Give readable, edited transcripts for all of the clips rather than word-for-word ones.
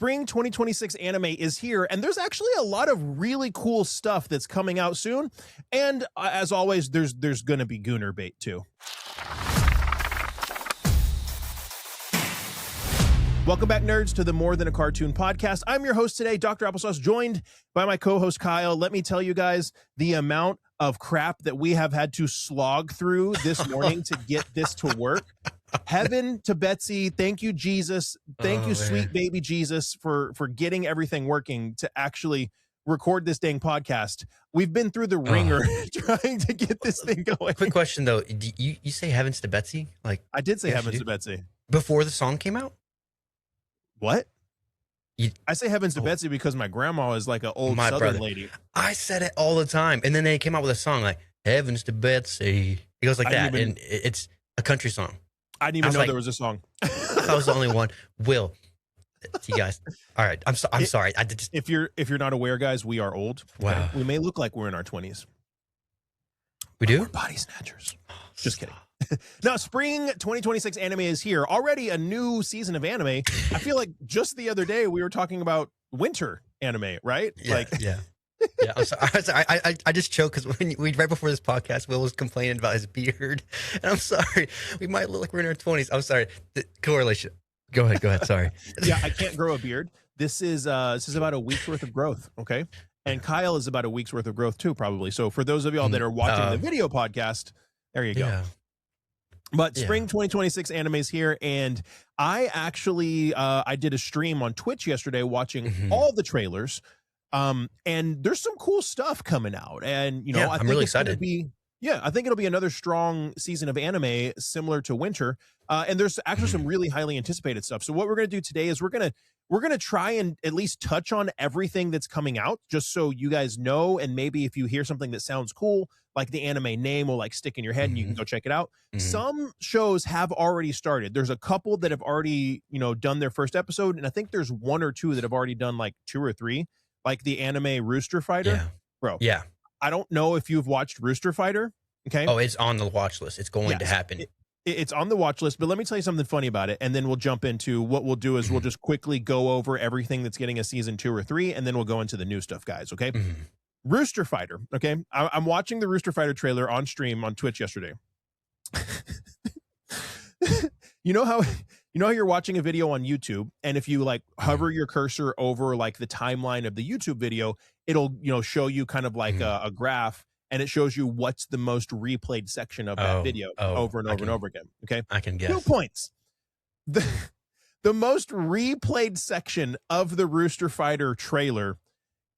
spring 2026 anime is here, and there's actually a lot of really cool stuff that's coming out soon. And as always, there's going to be Gooner bait too. Welcome back, nerds, to the More Than a Cartoon podcast. I'm your host today, Dr. Applesauce, joined by my co-host Kyle. Let me tell you guys the amount of crap that we have had to slog through this morning to get this to work. Heaven to Betsy. Thank you, Jesus. Thank you, sweet baby Jesus, for getting everything working to actually record this dang podcast. We've been through the ringer trying to get this thing going. Quick question, though. You say heavens to Betsy? Like, I did say heavens to Betsy. Before the song came out? What? I say heavens to Betsy because my grandma is like an old Southern lady. I said it all the time. And then they came out with a song like, heavens to Betsy. It goes like that. And it's a country song. I didn't even know there was a song. I thought I was the only one. Will. You guys. All right. I'm sorry. I did if you're not aware, guys, we are old. Wow. We may look like we're in our 20s. We do? We're body snatchers. Just kidding. Now, spring 2026 anime is here. Already a new season of anime. I feel like just the other day we were talking about winter anime, right? Yeah, yeah. I'm sorry. I just choked because right before this podcast, Will was complaining about his beard. And I'm sorry. We might look like we're in our 20s. I'm sorry. The correlation. Go ahead. Sorry. Yeah, I can't grow a beard. This is about a week's worth of growth, okay? And Kyle is about a week's worth of growth too, probably. So for those of y'all that are watching the video podcast, there you go. Yeah. But spring 2026 anime is here, and I actually I did a stream on Twitch yesterday watching all the trailers, and there's some cool stuff coming out, and I think I'm really excited. I think it'll be another strong season of anime similar to winter, and there's actually some really highly anticipated stuff. So what we're gonna do today is we're gonna try and at least touch on everything that's coming out, just so you guys know, and maybe if you hear something that sounds cool, like the anime name will like stick in your head and you can go check it out. Some shows have already started. There's a couple that have already, done their first episode. And I think there's one or two that have already done like 2 or 3, like the anime Rooster Fighter. Yeah. Bro. Yeah. I don't know if you've watched Rooster Fighter. Okay. Oh, it's on the watch list. It's going to happen. It's on the watch list, but let me tell you something funny about it. And then we'll jump into what we'll do is we'll just quickly go over everything that's getting a season 2 or 3. And then we'll go into the new stuff, guys. Okay. Rooster Fighter. Okay. I'm watching the Rooster Fighter trailer on stream on Twitch yesterday. You know how you're watching a video on YouTube, and if you like hover your cursor over like the timeline of the YouTube video, it'll show you kind of like a graph, and it shows you what's the most replayed section of that video over and over and over again. Okay. I can guess. 2 points. The most replayed section of the Rooster Fighter trailer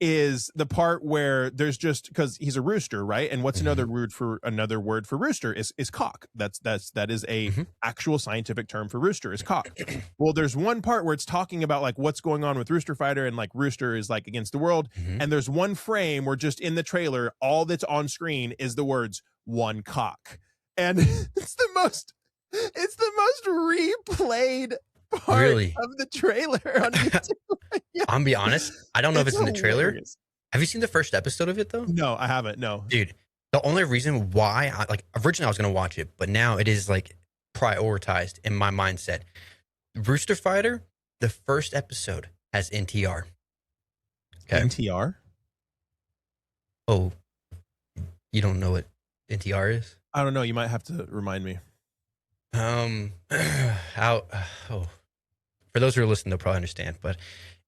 is the part where there's just, because he's a rooster, right? And what's another word for rooster is cock. That is a actual scientific term for rooster is cock. Well, there's one part where it's talking about like what's going on with Rooster Fighter, and like Rooster is like against the world. And there's one frame where just in the trailer, all that's on screen is the words "one cock," and it's the most replayed part of the trailer on YouTube. I'm gonna be honest. I don't know if it's in the trailer. Hilarious. Have you seen the first episode of it though? No, I haven't. No, dude. The only reason why originally I was gonna watch it, but now it is like prioritized in my mindset. Rooster Fighter, the first episode has NTR. Okay. NTR? Oh, you don't know what NTR is? I don't know. You might have to remind me. For those who are listening, they'll probably understand, but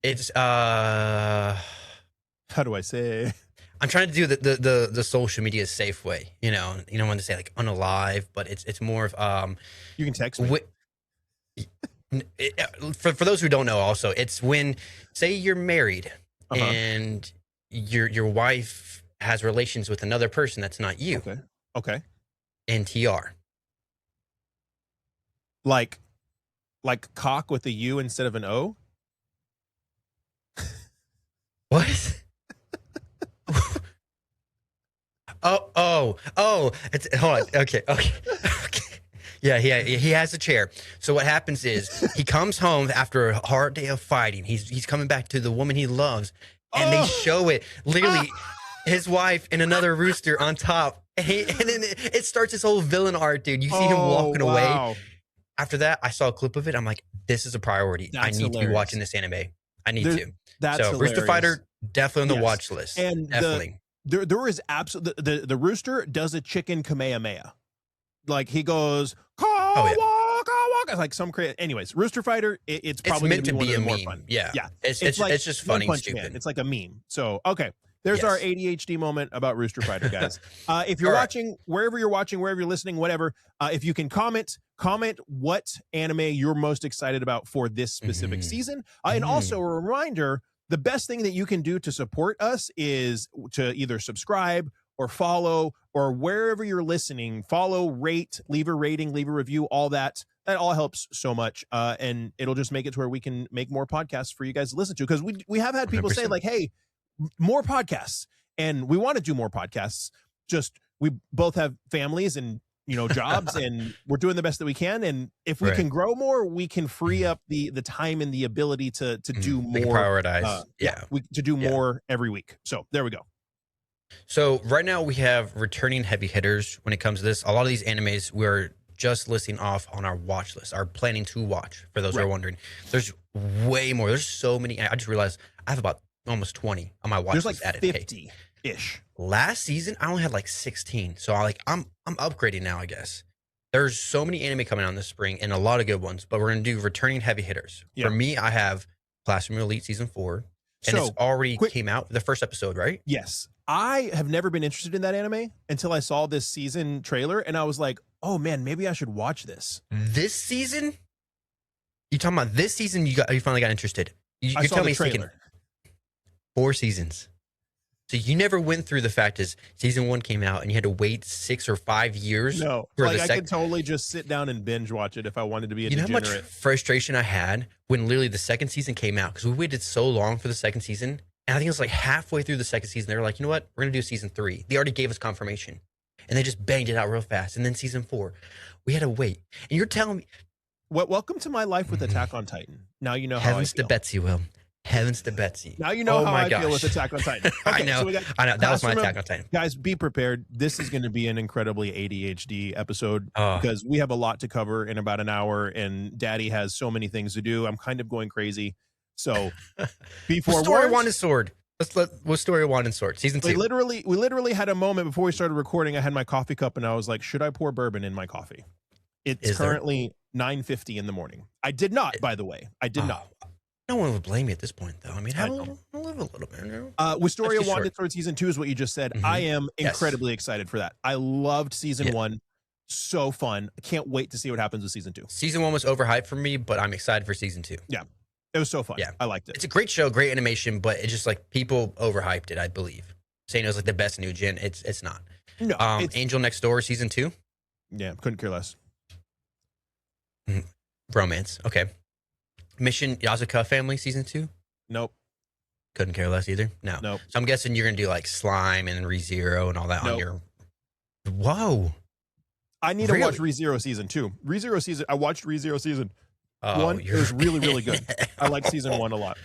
it's how do I say? I'm trying to do the social media safe way, you know when to say like unalive, but it's more of you can text me. For those who don't know, also it's when, say you're married and your wife has relations with another person that's not you. Okay. NTR. Like cock with a U instead of an O? What? Oh! It's, hold on. Okay. Yeah, he has a chair. So what happens is he comes home after a hard day of fighting. He's coming back to the woman he loves, and they show it literally his wife and another rooster on top, and then it starts this whole villain art, dude. You see him walking away. After that, I saw a clip of it. I'm like, this is a priority. I need to be watching this anime. I need to. That's so hilarious. Rooster Fighter definitely on the Yes. watch list. And definitely. there is absolutely the rooster does a chicken Kamehameha. Like he goes, it's like some crazy. Anyways, Rooster Fighter, it's probably meant to be a more meme. fun. Yeah. Yeah. It's just funny and stupid. It's like a meme. So, okay. There's our ADHD moment about Rooster Fighter, guys. If you're watching, wherever you're watching, wherever you're listening, whatever, if you can comment what anime you're most excited about for this specific season. And also a reminder, the best thing that you can do to support us is to either subscribe or follow, or wherever you're listening, follow, rate, leave a rating, leave a review, all that. That all helps so much. And it'll just make it to where we can make more podcasts for you guys to listen to. Because we have had people 100%. Say like, hey, more podcasts, and we want to do more podcasts. Just we both have families and jobs, and we're doing the best that we can. And if we can grow more, we can free up the time and the ability to do more. Prioritize, to do more every week. So there we go. So right now we have returning heavy hitters when it comes to this. A lot of these animes we're just listing off on our watch list, are planning to watch. For those who are wondering, there's way more. There's so many. I just realized I have about almost 20 on my watch list. There's like 50-ish. Last season, I only had like 16. So I'm upgrading now, I guess. There's so many anime coming out this spring and a lot of good ones, but we're going to do returning heavy hitters. For me, I have Classroom Elite Season 4, and it's already came out, the first episode, right? Yes. I have never been interested in that anime until I saw this season trailer, and I was like, oh man, maybe I should watch this. This season? You talking about this season? You finally got interested. You saw the trailer. 4 seasons. So you never went through the fact is season 1 came out and you had to wait 6 or 5 years. No, like I could totally just sit down and binge watch it if I wanted to be a degenerate. You know how much frustration I had when literally the second season came out, because we waited so long for the second season. And I think it was like halfway through the second season, they were like, you know what? We're going to do season 3. They already gave us confirmation. And they just banged it out real fast. And then season 4, we had to wait. And you're telling me. Welcome to my life with Attack on Titan. Now you know how Heavens to Betsy, Will. Heavens to Betsy. Now you know how I feel with Attack on Titan. Okay, I know. So I know. That was my Attack on Titan. Guys, be prepared. This is going to be an incredibly ADHD episode because we have a lot to cover in about an hour, and Daddy has so many things to do. I'm kind of going crazy. So before Story Wand and Sword. What's Story Wand and Sword? Season 2. We literally had a moment before we started recording. I had my coffee cup and I was like, should I pour bourbon in my coffee? It's currently 9:50 in the morning. I did not, by the way. I did not. No one would blame me at this point, though. I mean, live a little bit. Wisteria Wand and Sword season 2 is what you just said. I am incredibly excited for that. I loved season 1. So fun. I can't wait to see what happens with season 2. Season 1 was overhyped for me, but I'm excited for season 2. Yeah. It was so fun. Yeah. I liked it. It's a great show, great animation, but it's just like people overhyped it, I believe. Saying it was like the best new gen. It's not. No. Angel Next Door season 2. Yeah, couldn't care less. Romance. Okay. Mission Yazuka Family season 2. Nope. Couldn't care less either. No. Nope. So I'm guessing you're gonna do like Slime and ReZero and all that on your. Whoa. I need to watch ReZero season 2. ReZero season. I watched ReZero season 1. It was really, really good. I like season 1 a lot.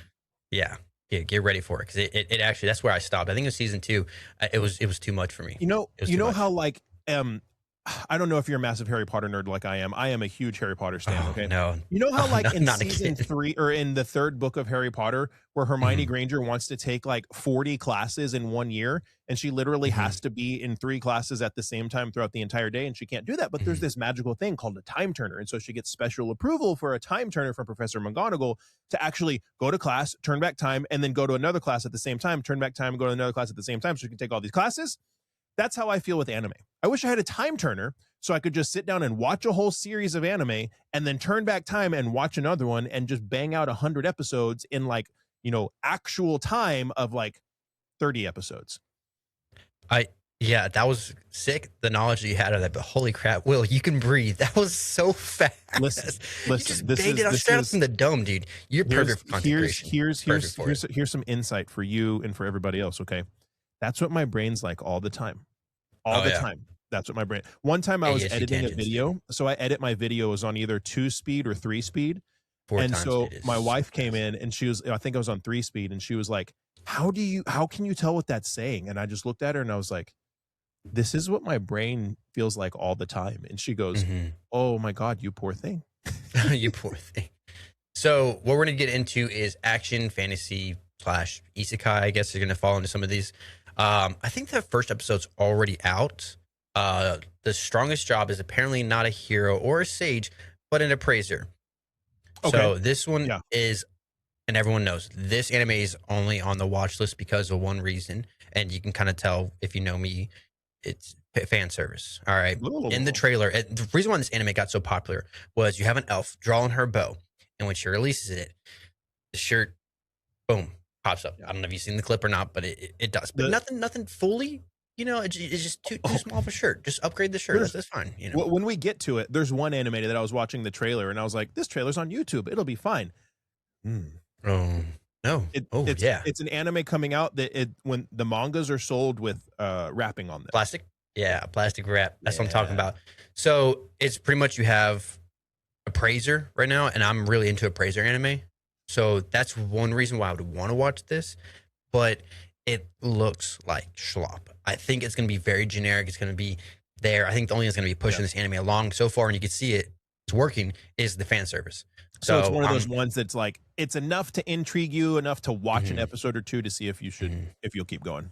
Yeah. Get ready for it, because it actually, that's where I stopped. I think it was season 2. It was too much for me. You know how like I don't know if you're a massive Harry Potter nerd like I am. I am a huge Harry Potter stan. Okay. No. You know how like in season 3 or in the 3rd book of Harry Potter, where Hermione Granger wants to take like 40 classes in 1 year, and she literally has to be in 3 classes at the same time throughout the entire day, and she can't do that. But there's this magical thing called a time turner, and so she gets special approval for a time turner from Professor McGonagall to actually go to class, turn back time, and then go to another class at the same time, turn back time, and go to another class at the same time, so she can take all these classes. That's how I feel with anime. I wish I had a time turner so I could just sit down and watch a whole series of anime and then turn back time and watch another one and just bang out 100 episodes in like, actual time of like 30 episodes. Yeah, that was sick, the knowledge that you had of that, but holy crap, Will, you can breathe. That was so fast. Listen, you just banged it straight up from the dome, dude. You're perfect for content creation. Here's some insight for you and for everybody else, okay? That's what my brain's like all the time. All the time. That's what my brain. One time I was editing a video. So I edit my videos on either 2-speed or 3-speed. And so my wife came in and I think I was on 3-speed, and she was like, how can you tell what that's saying? And I just looked at her and I was like, this is what my brain feels like all the time. And she goes, oh my God, you poor thing. You poor thing. So what we're gonna get into is action, fantasy slash isekai. I guess you're gonna fall into some of these. I think the first episode's already out. The strongest job is apparently not a hero or a sage, but an appraiser. Okay. So this one Yeah. is, and everyone knows this anime is only on the watch list because of one reason, and you can kind of tell if you know me, it's fan service. All right. In the trailer, the reason why this anime got so popular was you have an elf drawing her bow, and when she releases it, the shirt, boom, pops up. I don't know if you've seen the clip or not, but it does. But nothing fully. You know, it's just too small of a shirt. Just upgrade the shirt. That's fine. You know, when we get to it, there's one anime that I was watching the trailer and I was like, this trailer's on YouTube. It'll be fine. Oh no! It's an anime coming out that when the mangas are sold with wrapping on them. Plastic, plastic wrap. That's what I'm talking about. So it's pretty much you have appraiser right now, and I'm really into appraiser anime. So that's one reason why I would want to watch this, but it looks like schlop. I think it's going to be very generic. It's going to be there. I think the only thing that's going to be pushing this anime along so far, and you can see it's working, is the fan service. So it's one of those ones that's like, it's enough to intrigue you, enough to watch an episode or two to see if you'll keep going.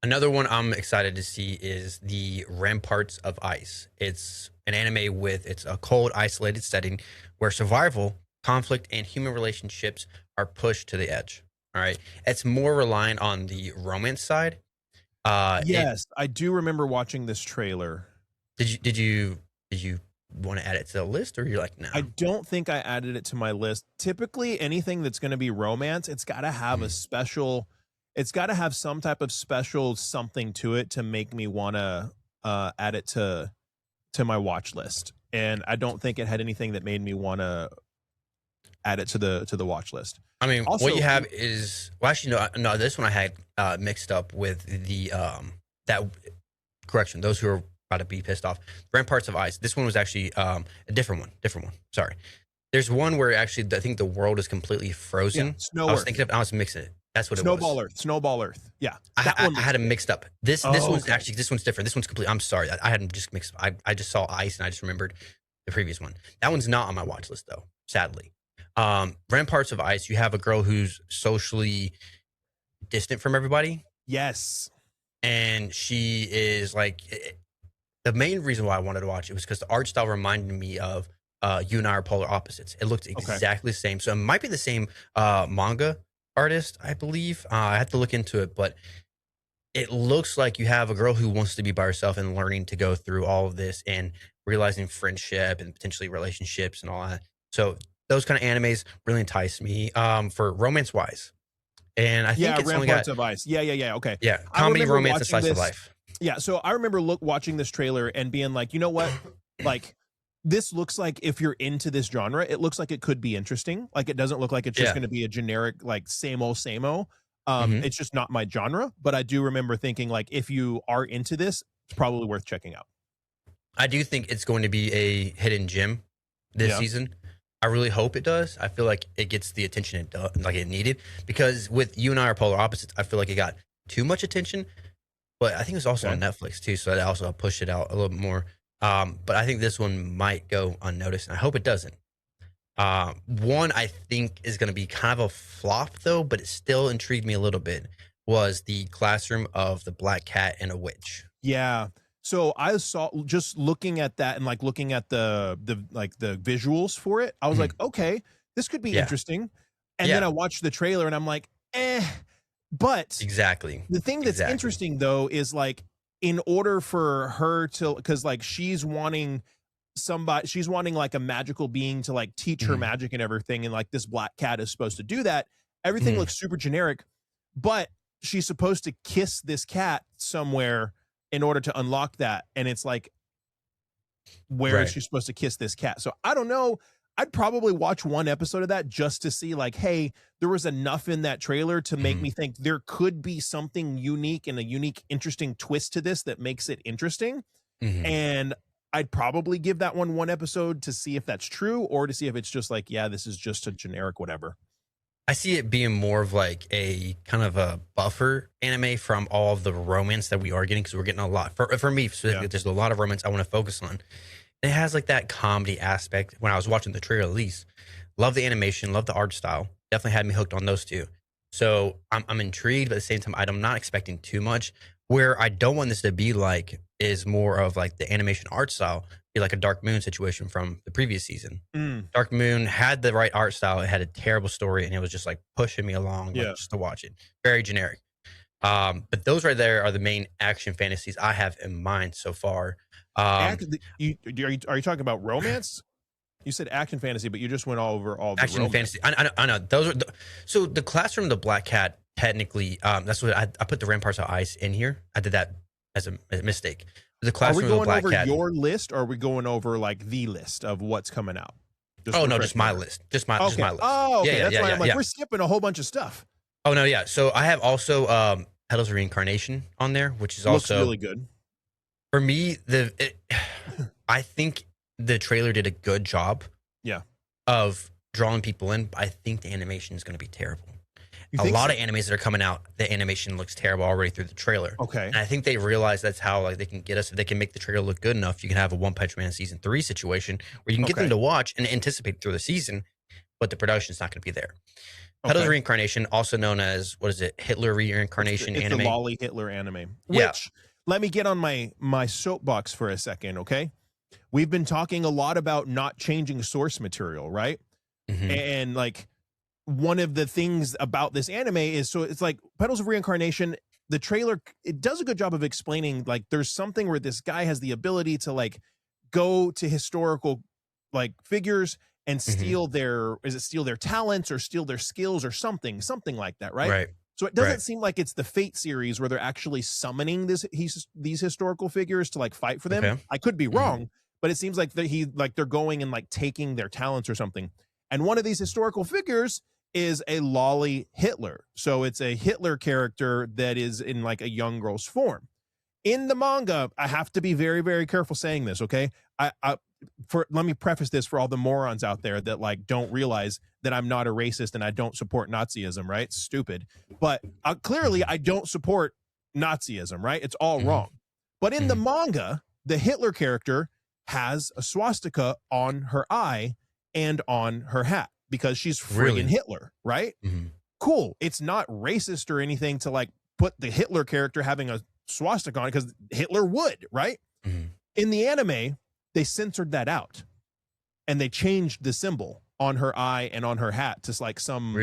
Another one I'm excited to see is the Ramparts of Ice. It's an anime it's a cold, isolated setting where survival, conflict, and human relationships are pushed to the edge. All right. It's more reliant on the romance side. Yes, I do remember watching this trailer. Did you want to add it to the list, or you're like, no? I don't think I added it to my list. Typically, anything that's going to be romance, it's got to have it's got to have some type of special something to it to make me want to add it to my watch list. And I don't think it had anything that made me want to add it to the watch list. I mean, also, what you have is, well, actually, no, this one I had mixed up with the correction. Those who are about to be pissed off. Ramparts of Ice. This one was actually a different one. Sorry. There's one where actually I think the world is completely frozen. Yeah, Snow I was Earth. thinking I was mixing it. That's what Snowball it was. Snowball Earth. Yeah. I had them mixed up. This one's okay. actually, this one's different. This one's complete. I'm sorry. I had them just mixed. I just saw Ice and I just remembered the previous one. That one's not on my watch list though, sadly. Ramparts of Ice, you have a girl who's socially distant from everybody. Yes. And she is like, the main reason why I wanted to watch it was because the art style reminded me of You and I Are Polar Opposites. It looked exactly the same. So it might be the same manga artist, I believe. I have to look into it, but it looks like you have a girl who wants to be by herself and learning to go through all of this and realizing friendship and potentially relationships and all that. So those kind of animes really entice me for romance wise. And I think it's only got of Ice. Yeah. Okay. Yeah, comedy, romance, and slice of life. Yeah, so I remember watching this trailer and being like, you know what? Like, this looks like, if you're into this genre, it looks like it could be interesting. Like, it doesn't look like it's just going to be a generic, like, same old. It's just not my genre. But I do remember thinking, like, if you are into this, it's probably worth checking out. I do think it's going to be a hidden gem this season. I really hope it does. I feel like it gets the attention it needed, because with You and I Are Polar Opposites, I feel like it got too much attention. But I think it's also on Netflix too, so that also pushed it out a little bit more. But I think this one might go unnoticed, and I hope it doesn't. One I think is going to be kind of a flop though, but it still intrigued me a little bit, was the Classroom of the Black Cat and a Witch. Yeah. So I saw, just looking at that and like looking at the visuals for it, I was like, okay, this could be interesting. And then I watched the trailer and I'm like, But exactly, the thing that's interesting though is, like, in order for her to, because like she's wanting like a magical being to like teach her magic and everything, and like this black cat is supposed to do that. Everything looks super generic, but she's supposed to kiss this cat somewhere in order to unlock that, and it's like, where is she supposed to kiss this cat? So I don't know. I'd probably watch one episode of that just to see, like, hey, there was enough in that trailer to make me think there could be something unique and a unique, interesting twist to this that makes it interesting. And I'd probably give that one episode to see if that's true, or to see if it's just like, yeah, this is just a generic whatever. I see it being more of like a kind of a buffer anime from all of the romance that we are getting, because we're getting a lot. For me specifically, there's a lot of romance I want to focus on. It has like that comedy aspect. When I was watching the trailer, at least, Love the animation, love the art style. Definitely had me hooked on those two. So I'm intrigued, but at the same time, I'm not expecting too much. Where I don't want this to be like is more of like the animation art style, be like a Dark Moon situation from the previous season. Dark Moon had the right art style. It had a terrible story, and it was just like pushing me along like, just to watch it. Very generic. But those right there are the main action fantasies I have in mind so far. Are you talking about romance? You said action fantasy, but you just went all over all the action romance. fantasy. I know. Those are so the Classroom of the Black Cat. Technically, that's what I put the Ramparts of Ice in here. I did that as a mistake. The Classroom of the Black Cat. Are we going over your list, or are we going over like the list of what's coming out? Just my list. Just my list. Oh, okay. That's why I'm like, we're skipping a whole bunch of stuff. Oh no, yeah. So I have also Petals of Reincarnation on there, which is looks also really good. For me, I think the trailer did a good job. Yeah. Of drawing people in. I think the animation is going to be terrible. A lot of animes that are coming out, the animation looks terrible already through the trailer. Okay. And I think they realize that's how like they can get us. If they can make the trailer look good enough, you can have a One Punch Man season 3 situation where you can get them to watch and anticipate through the season, but the production's not going to be there. Petals of Reincarnation, also known as, what is it, Hitler Reincarnation it's anime. the Lolly Hitler anime. Which, let me get on my soapbox for a second, okay? We've been talking a lot about not changing source material, right? And like, one of the things about this anime is, so it's like Petals of Reincarnation, the trailer, it does a good job of explaining like there's something where this guy has the ability to like go to historical like figures and steal steal their talents or steal their skills or something like that, right? So it doesn't seem like it's the Fate series where they're actually summoning these historical figures to like fight for them. I could be wrong, but it seems like they're going and like taking their talents or something. And one of these historical figures is a Lolly Hitler. So it's a Hitler character that is in like a young girl's form. In the manga, I have to be very, very careful saying this, okay? Let me preface this for all the morons out there that like don't realize that I'm not a racist and I don't support Nazism, right? Stupid. But clearly I don't support Nazism, right? It's all wrong. But in the manga, the Hitler character has a swastika on her eye and on her hat, because she's friggin' Hitler, right? Cool. It's not racist or anything to like put the Hitler character having a swastika on it, because Hitler would, right? In the anime, they censored that out and they changed the symbol on her eye and on her hat to like some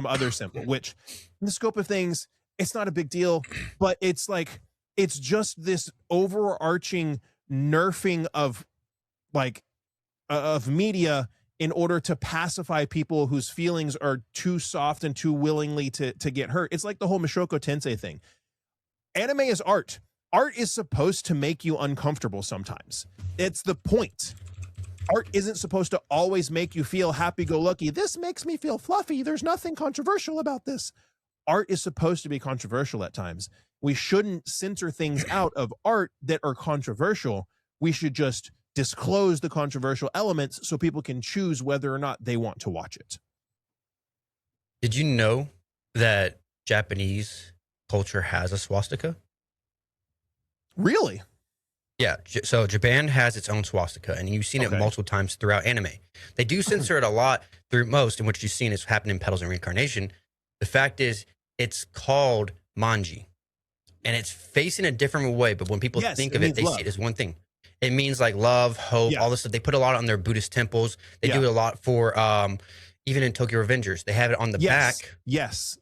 other symbol, which in the scope of things, it's not a big deal, but it's like, it's just this overarching nerfing of like of media in order to pacify people whose feelings are too soft and too willingly to get hurt. It's like the whole Mashoko Tensei thing. Anime is art. Art is supposed to make you uncomfortable sometimes. It's the point. Art isn't supposed to always make you feel happy-go-lucky. This makes me feel fluffy. There's nothing controversial about this. Art is supposed to be controversial at times. We shouldn't censor things out of art that are controversial. We should just disclose the controversial elements so people can choose whether or not they want to watch it. Did you know that Japanese culture has a swastika? Really? Yeah. So Japan has its own swastika, and you've seen it multiple times throughout anime. They do censor it a lot through most, and what you've seen is happening in Petals and Reincarnation. The fact is, it's called manji, and it's facing a different way. But when people think of it, they see it as one thing. It means like love, hope, all this stuff. They put a lot on their Buddhist temples. They do it a lot for, even in Tokyo Revengers, they have it on the back. Yes.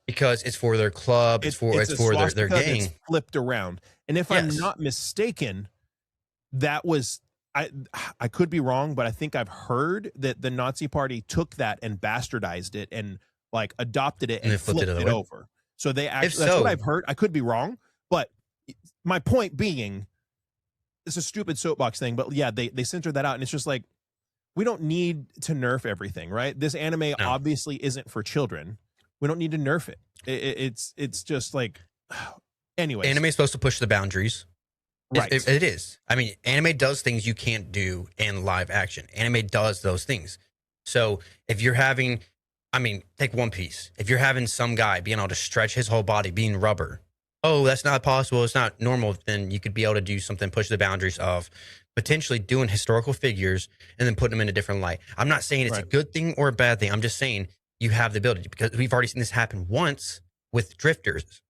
Because it's for their club. It's for their gang. It's flipped around. And if I'm not mistaken, that was, I could be wrong, but I think I've heard that the Nazi party took that and bastardized it and like adopted it and flipped it over. So they actually, that's what I've heard. I could be wrong, but my point being, it's a stupid soapbox thing, but yeah, they censored that out, and it's just like, we don't need to nerf everything, right? This anime obviously isn't for children. We don't need to nerf it. It's just like, anyway. Anime is supposed to push the boundaries. Right. It is. I mean, anime does things you can't do in live action. Anime does those things. So if you're having, I mean, take One Piece. If you're having some guy being able to stretch his whole body, being rubber, oh, that's not possible, it's not normal, then you could be able to do something, push the boundaries of potentially doing historical figures and then putting them in a different light. I'm not saying it's a good thing or a bad thing. I'm just saying you have the ability, because we've already seen this happen once with Drifters.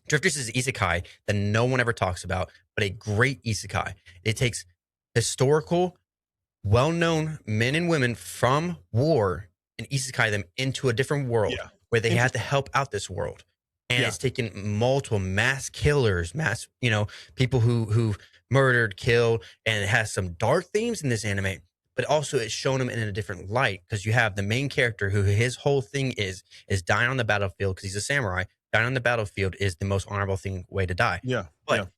Drifters is isekai that no one ever talks about, but a great isekai. It takes historical, well-known men and women from war and isekai them into a different world where they had to help out this world. And it's taken multiple mass killers, people who've murdered, killed, and it has some dark themes in this anime, but also it's shown them in a different light, because you have the main character who his whole thing is dying on the battlefield, because he's a samurai. Dying on the battlefield is the most honorable way to die. But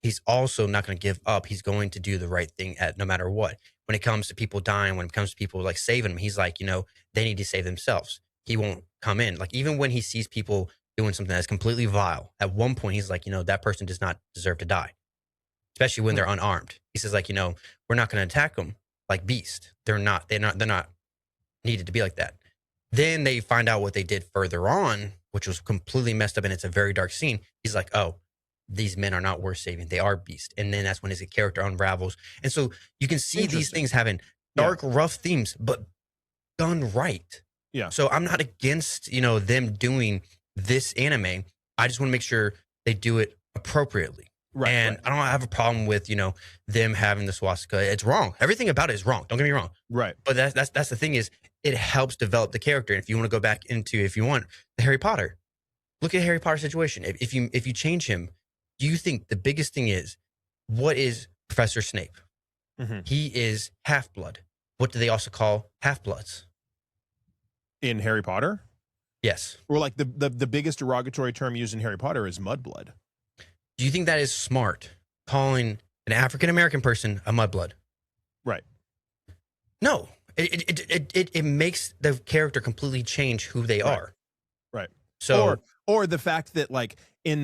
he's also not going to give up. He's going to do the right thing no matter what. When it comes to people dying, when it comes to people like saving them, he's like, they need to save themselves. He won't come in. Like, even when he sees people doing something that's completely vile, at one point he's like, that person does not deserve to die, especially when they're unarmed. He says, like, we're not going to attack them like beast. They're not needed to be like that. Then they find out what they did further on, which was completely messed up, and it's a very dark scene. He's like, oh, these men are not worth saving. They are beast. And then that's when his character unravels. And so you can see these things having dark, rough themes, but done right. Yeah. So I'm not against, them doing this anime. I just want to make sure they do it appropriately. Right. And I don't have a problem with, them having the swastika. It's wrong. Everything about it is wrong. Don't get me wrong. Right. But that's the thing is, it helps develop the character. And if you want to go back into, if you want, the Harry Potter, look at Harry Potter situation. If you change him, do you think the biggest thing is, what is Professor Snape? Mm-hmm. He is half-blood. What do they also call half-bloods? In Harry Potter? Yes. Or like the biggest derogatory term used in Harry Potter is mudblood. Do you think that is smart, calling an African-American person a mudblood? Right. No. It makes the character completely change who they are. Right. So, or the fact that, like, in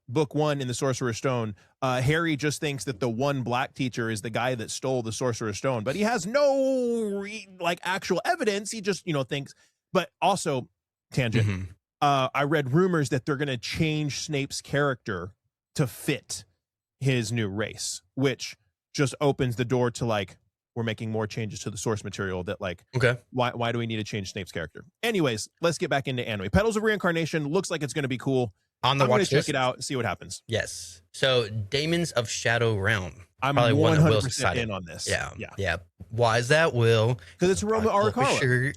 book 1 in the Sorcerer's Stone, Harry just thinks that the one black teacher is the guy that stole the Sorcerer's Stone, but he has no actual evidence. He just thinks. But also, tangent. I read rumors that they're going to change Snape's character to fit his new race, which just opens the door to, like, we're making more changes to the source material that, like, okay, why do we need to change Snape's character? Anyways, let's get back into anime. Petals of Reincarnation looks like it's going to be cool. On the I'm watch going to check list? it out and see what happens. Yes. So, Daemons of Shadow Realm. I'm probably 100% one that Will's excited in on this. Yeah. Why is that, Will? Because it's Roma Arakawa. Sure.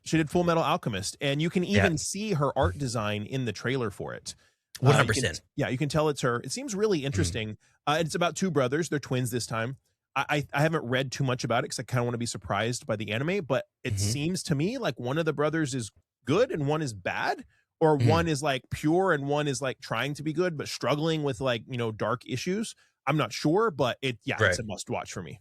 She did Full Metal Alchemist, and you can even see her art design in the trailer for it. 100%. You can tell it's her. It seems really interesting. It's about two brothers. They're twins this time. I haven't read too much about it because I kind of want to be surprised by the anime, but it seems to me like one of the brothers is good and one is bad, or one is like pure and one is like trying to be good but struggling with, like, dark issues. I'm not sure, but it's a must watch for me.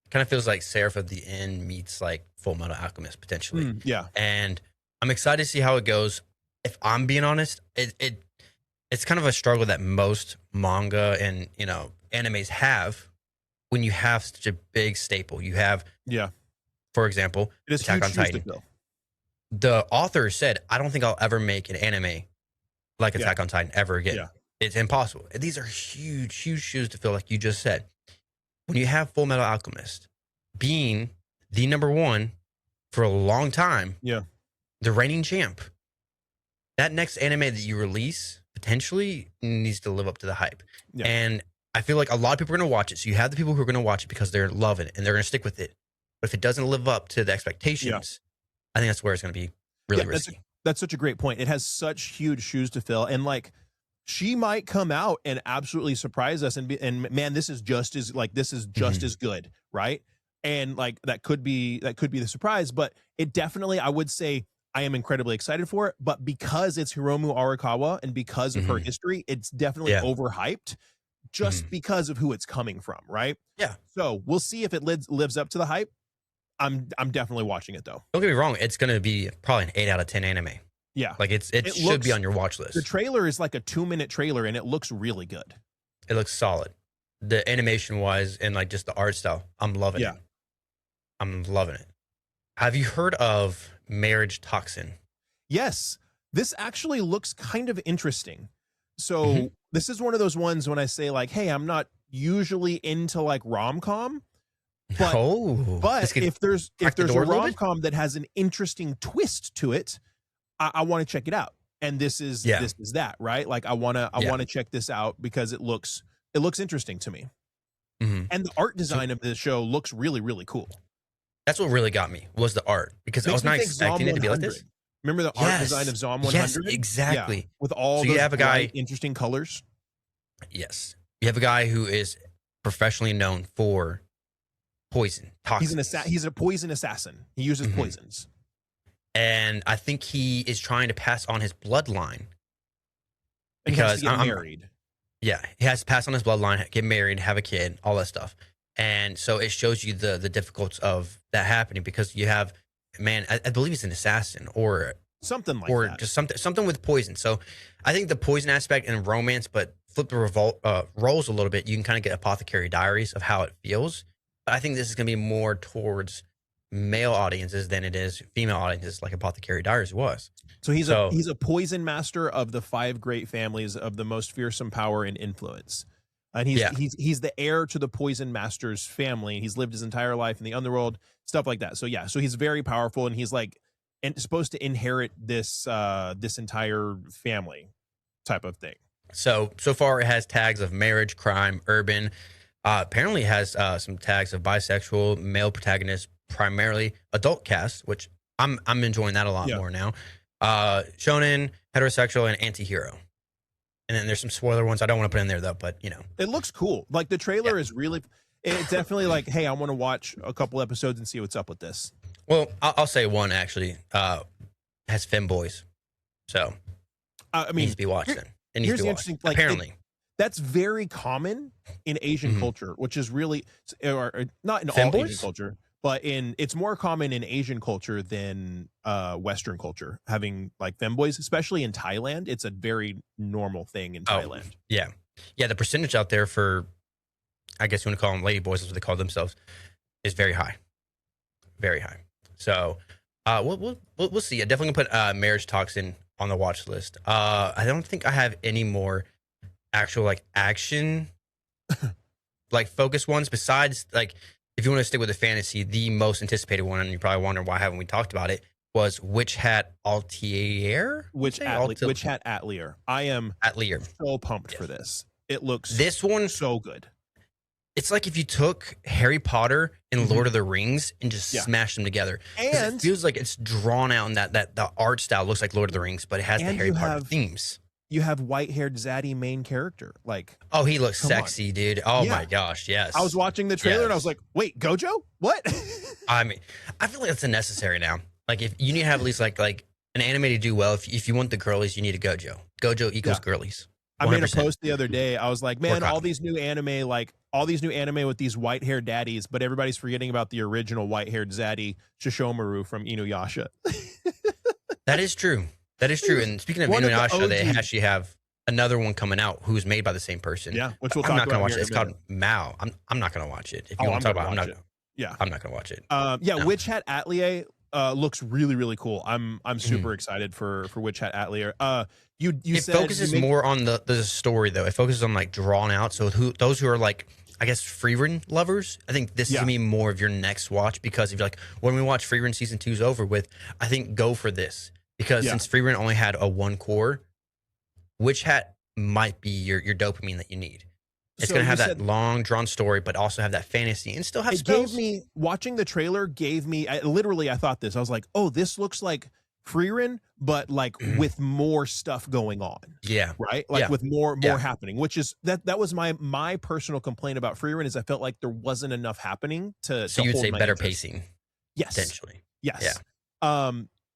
Kind of feels like Seraph of the End meets like Full Metal Alchemist potentially. And I'm excited to see how it goes. If I'm being honest, it's kind of a struggle that most manga and animes have when you have such a big staple. You have, for example, Attack on Titan. The author said, I don't think I'll ever make an anime like Attack on Titan ever again. It's impossible. These are huge, huge shoes to fill, like you just said. When you have Full Metal Alchemist being the number one for a long time, the reigning champ, that next anime that you release potentially needs to live up to the hype. And I feel like a lot of people are going to watch it. So you have the people who are going to watch it because they're loving it and they're going to stick with it. But if it doesn't live up to the expectations, I think that's where it's going to be really risky. That's such a great point. It has such huge shoes to fill. And, like, she might come out and absolutely surprise us and man, this is just as as good, right? And, like, that could be the surprise, but it definitely, I would say, I am incredibly excited for it, but because it's Hiromu Arakawa and because of her history, it's definitely overhyped just because of who it's coming from, right? Yeah. So we'll see if it lives up to the hype. I'm definitely watching it, though. Don't get me wrong, it's going to be probably an 8 out of 10 anime. Yeah. Like it should be on your watch list. The trailer is like a 2-minute trailer and it looks really good. It looks solid. The animation wise and like just the art style, I'm loving it. I'm loving it. Have you heard of Marriage Toxin? Yes. This actually looks kind of interesting. So Mhm. this is one of those ones when I say like, hey, I'm not usually into like rom-com, but Oh, this could if there's crack the a door a little bit? rom-com that has an interesting twist to it, I want to check it out. And this is Yeah. that, right? Like I want Yeah. to check this out because it looks interesting to me. Mhm. And the art So design of this show looks really, really cool. that's what really got me was the art because I Makes was me not think expecting Zom it to be like 100. this. Remember the art design of Yes. Zom Yes, 100? Yeah, exactly. with all So you those have a guy bright, interesting colors. Yes. You have a guy who is professionally known for poison, toxins. He's a poison assassin. He uses Mhm. poisons. And I think he is trying to pass on his bloodline And he has because to get married. yeah, he has to pass on his bloodline, get married, have a kid, all that stuff. And so it shows you the difficulties of that happening because you have, man, I believe he's an assassin or Something like that. just something with poison. So I think the poison aspect and romance, but flip the roles a little bit, you can kind of get Apothecary Diaries of how it feels. But I think this is going to be more towards male audiences than it is female audiences, like Apothecary Diaries was. So he's a poison master of the 5 great families of the most fearsome power and influence. And he's the heir to the poison master's family. He's lived his entire life in the underworld, stuff like that. So yeah, so he's very powerful and he's like supposed to inherit this this entire family type of thing. So far it has tags of marriage, crime, urban. Apparently it has some tags of bisexual, male protagonist, primarily adult cast, which I'm enjoying that a lot more now. Shonen, heterosexual, and anti-hero. And then there's some spoiler ones I don't want to put in there though, but you know. It looks cool. Like the trailer is really, it's definitely like, hey, I want to watch a couple episodes and see what's up with this. Well, I'll say one actually has femboys. So I mean, needs to be watched then. It needs here's to be the watched. interesting, like, Apparently. that's very common in Asian Mhm. culture, which is really, or not in all Femboys? Asian culture, but it's more common in Asian culture than Western culture, having like femboys, especially in Thailand. It's a very normal thing in Thailand. Yeah. Yeah, the percentage out there for, I guess you want to call them ladyboys, is what they call themselves, is very high. Very high. So we'll see. I definitely gonna put Marriage Toxin on the watch list. I don't think I have any more actual like action like focus ones besides like if you want to stick with the fantasy, the most anticipated one, and you probably wonder why haven't we talked about it, was Witch Hat Atelier? Witch Hat Atelier. I am Atelier. so pumped for this. It looks This one, so good. it's like if you took Harry Potter and Lord of the Rings and just smashed them together. 'Cause And it feels like it's drawn out in that the art style looks like Lord of the Rings, but it has the And Harry you Potter have- themes. you have white-haired zaddy main character. Like, Oh, he looks Come on. sexy, dude. Oh Yeah. my gosh, yes. I was watching the trailer and I was Yes. like, wait, Gojo? What? I mean, I feel like it's unnecessary now. Like if you need to have at least like an anime to do well, if you want the girlies, you need a Gojo. Gojo equals girlies. I made a 100%. post the other day. I was like, man, Work on all it. these new anime with these white-haired daddies, but everybody's forgetting about the original white-haired zaddy Shishomaru from Inuyasha. That is true. That is true. And speaking of One of the Inuyasha, they OG actually have another one coming out who's made by the same person. Yeah, which we'll I'm talk not gonna about watch here it. in a It's called Mao. I'm not gonna watch it. If you Oh, want to I'm talk about, gonna watch it. Yeah. I'm not gonna watch it. No. Witch Hat Atelier looks really, really cool. I'm Mm-hmm. super excited for Witch Hat Atelier. You It said focuses more on the story though. It focuses on like drawn out. So those who are like, I guess, Freerun lovers, I think this is gonna be more of your next watch, because if you're like, when we watch Freerun season 2's over with, I think go for this, because since Freerun only had a one core, Witch Hat might be your dopamine that you need. It's So gonna have you that said- long drawn story, but also have that fantasy and still have it spells. gave me, watching the trailer gave me, I thought this. I was like, oh, this looks like Freerun, but like with more stuff going on. Yeah. Right? Like Yeah. with more Yeah. happening, which is that was my personal complaint about Freerun, is I felt like there wasn't enough happening to So you'd hold say my better interest. pacing, Yes. potentially. Yes.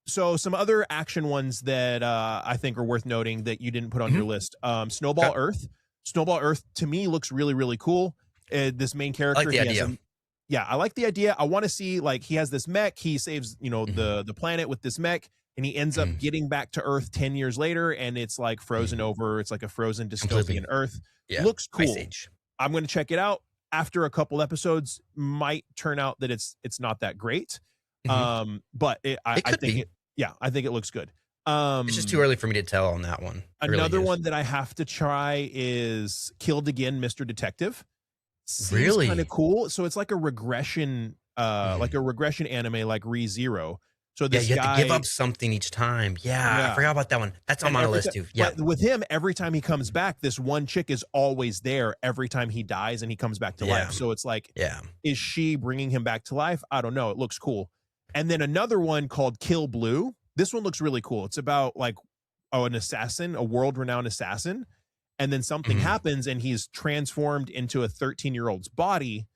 So some other action ones that I think are worth noting that you didn't put on your list. Snowball Okay. Earth. Snowball Earth to me looks really, really cool. This main character, I like the he has idea. I like the idea. I want to see, like, he has this mech. He saves, the planet with this mech, and he ends up getting back to Earth 10 years later, and it's like frozen over. It's like a frozen dystopian Completely. Earth. Yeah. Looks Ice cool. Age. I'm going to check it out. After a couple episodes, might turn out that it's not that great. Mhm. But I It could think be. I think it looks good. It's just too early for me to tell on that one. It really Another is. one that I have to try is Killed Again, Mr. Detective. Seems Really? kind of cool. So it's like a regression, Mhm. anime like ReZero. So Yeah, this you have to give guy, up something each time. Yeah, I yeah. forgot about that one. That's on And my every list time, too. Yeah. but with him, every time he comes back, this one chick is always there every time he dies and he comes back to life. Yeah. So it's like, Yeah. is she bringing him back to life? I don't know. It looks cool. And then another one called Kill Blue. This one looks really cool. It's about like, an assassin, a world-renowned assassin, and then something Mhm. happens and he's transformed into a 13-year-old's body.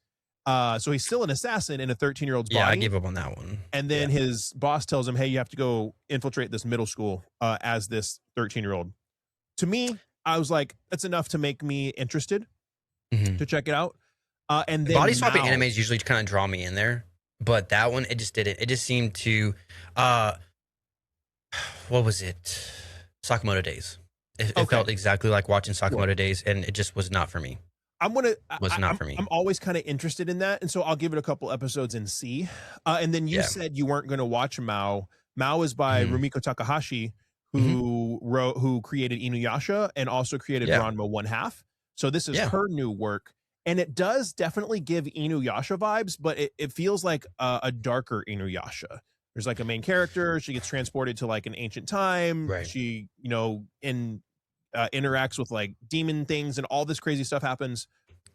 So he's still an assassin in a 13-year-old's Yeah, I body. gave up on that one. And Yeah. then his boss tells him, hey, you have to go infiltrate this middle school as this 13-year-old. To me, I was like, that's enough to make me interested Mhm. to check it out. And then Body swapping Mao. animes usually kind of draw me in there, but that one, it just didn't. It just seemed to, uh, what was it? Sakamoto Days. It Okay. felt exactly like watching Sakamoto Sure. Days, and it just was not for me. Was not for me. I'm always kind of interested in that, and so I'll give it a couple episodes and see. And then you Yeah. said you weren't going to watch Mao. Mao is by Mhm. Rumiko Takahashi, who created Inuyasha and also created Yeah. Ranma One Half. So this is Yeah. her new work, and it does definitely give Inuyasha vibes, but it feels like a darker Inuyasha. There's like a main character. She gets transported to like an ancient time. Right. She, interacts with like demon things and all this crazy stuff happens.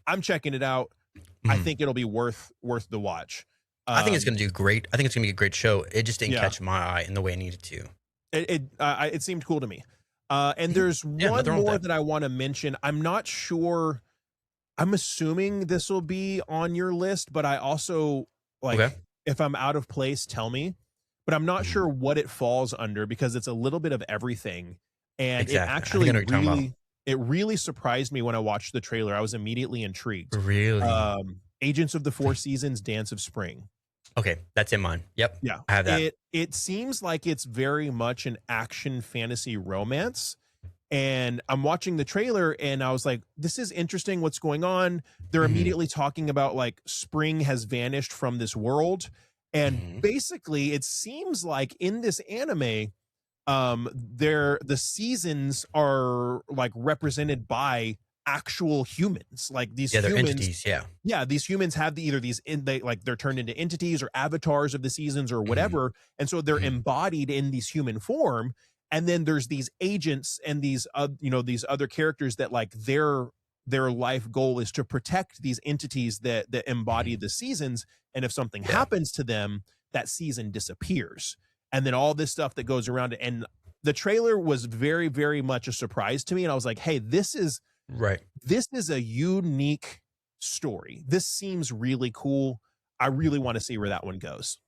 I'm checking it out. I Mhm. think it'll be worth the watch. I think it's going to do great. I think it's going to be a great show. It just didn't Yeah. catch my eye in the way it needed to. It seemed cool to me. And there's Yeah, one nothing wrong with more that. that I want to mention. I'm not sure. I'm assuming this will be on your list, but I also like, Okay. if I'm out of place, tell me. But I'm not Mhm. sure what it falls under because it's a little bit of everything. And Exactly. I it think actually I know what you're talking really surprised me when I watched the trailer. I was immediately intrigued. Really? Agents of the Four Seasons, Dance of Spring. Okay, that's in mine. Yep. Yeah. I have that. It seems like it's very much an action fantasy romance. And I'm watching the trailer and I was like, this is interesting. What's going on? They're Mhm. immediately talking about like spring has vanished from this world. And Mhm. basically it seems like in this anime, the seasons are like represented by actual humans. Like these Yeah, they're humans, entities. Yeah. yeah, these humans have either they're turned into entities or avatars of the seasons or whatever, and so they're Mhm. embodied in these human form. And then there's these agents and these these other characters that like their life goal is to protect these entities that embody the seasons. And if something Yeah. happens to them, that season disappears. And then all this stuff that goes around it. And the trailer was very, very much a surprise to me. And I was like, hey, this is Right. a unique story. This seems really cool. I really want to see where that one goes.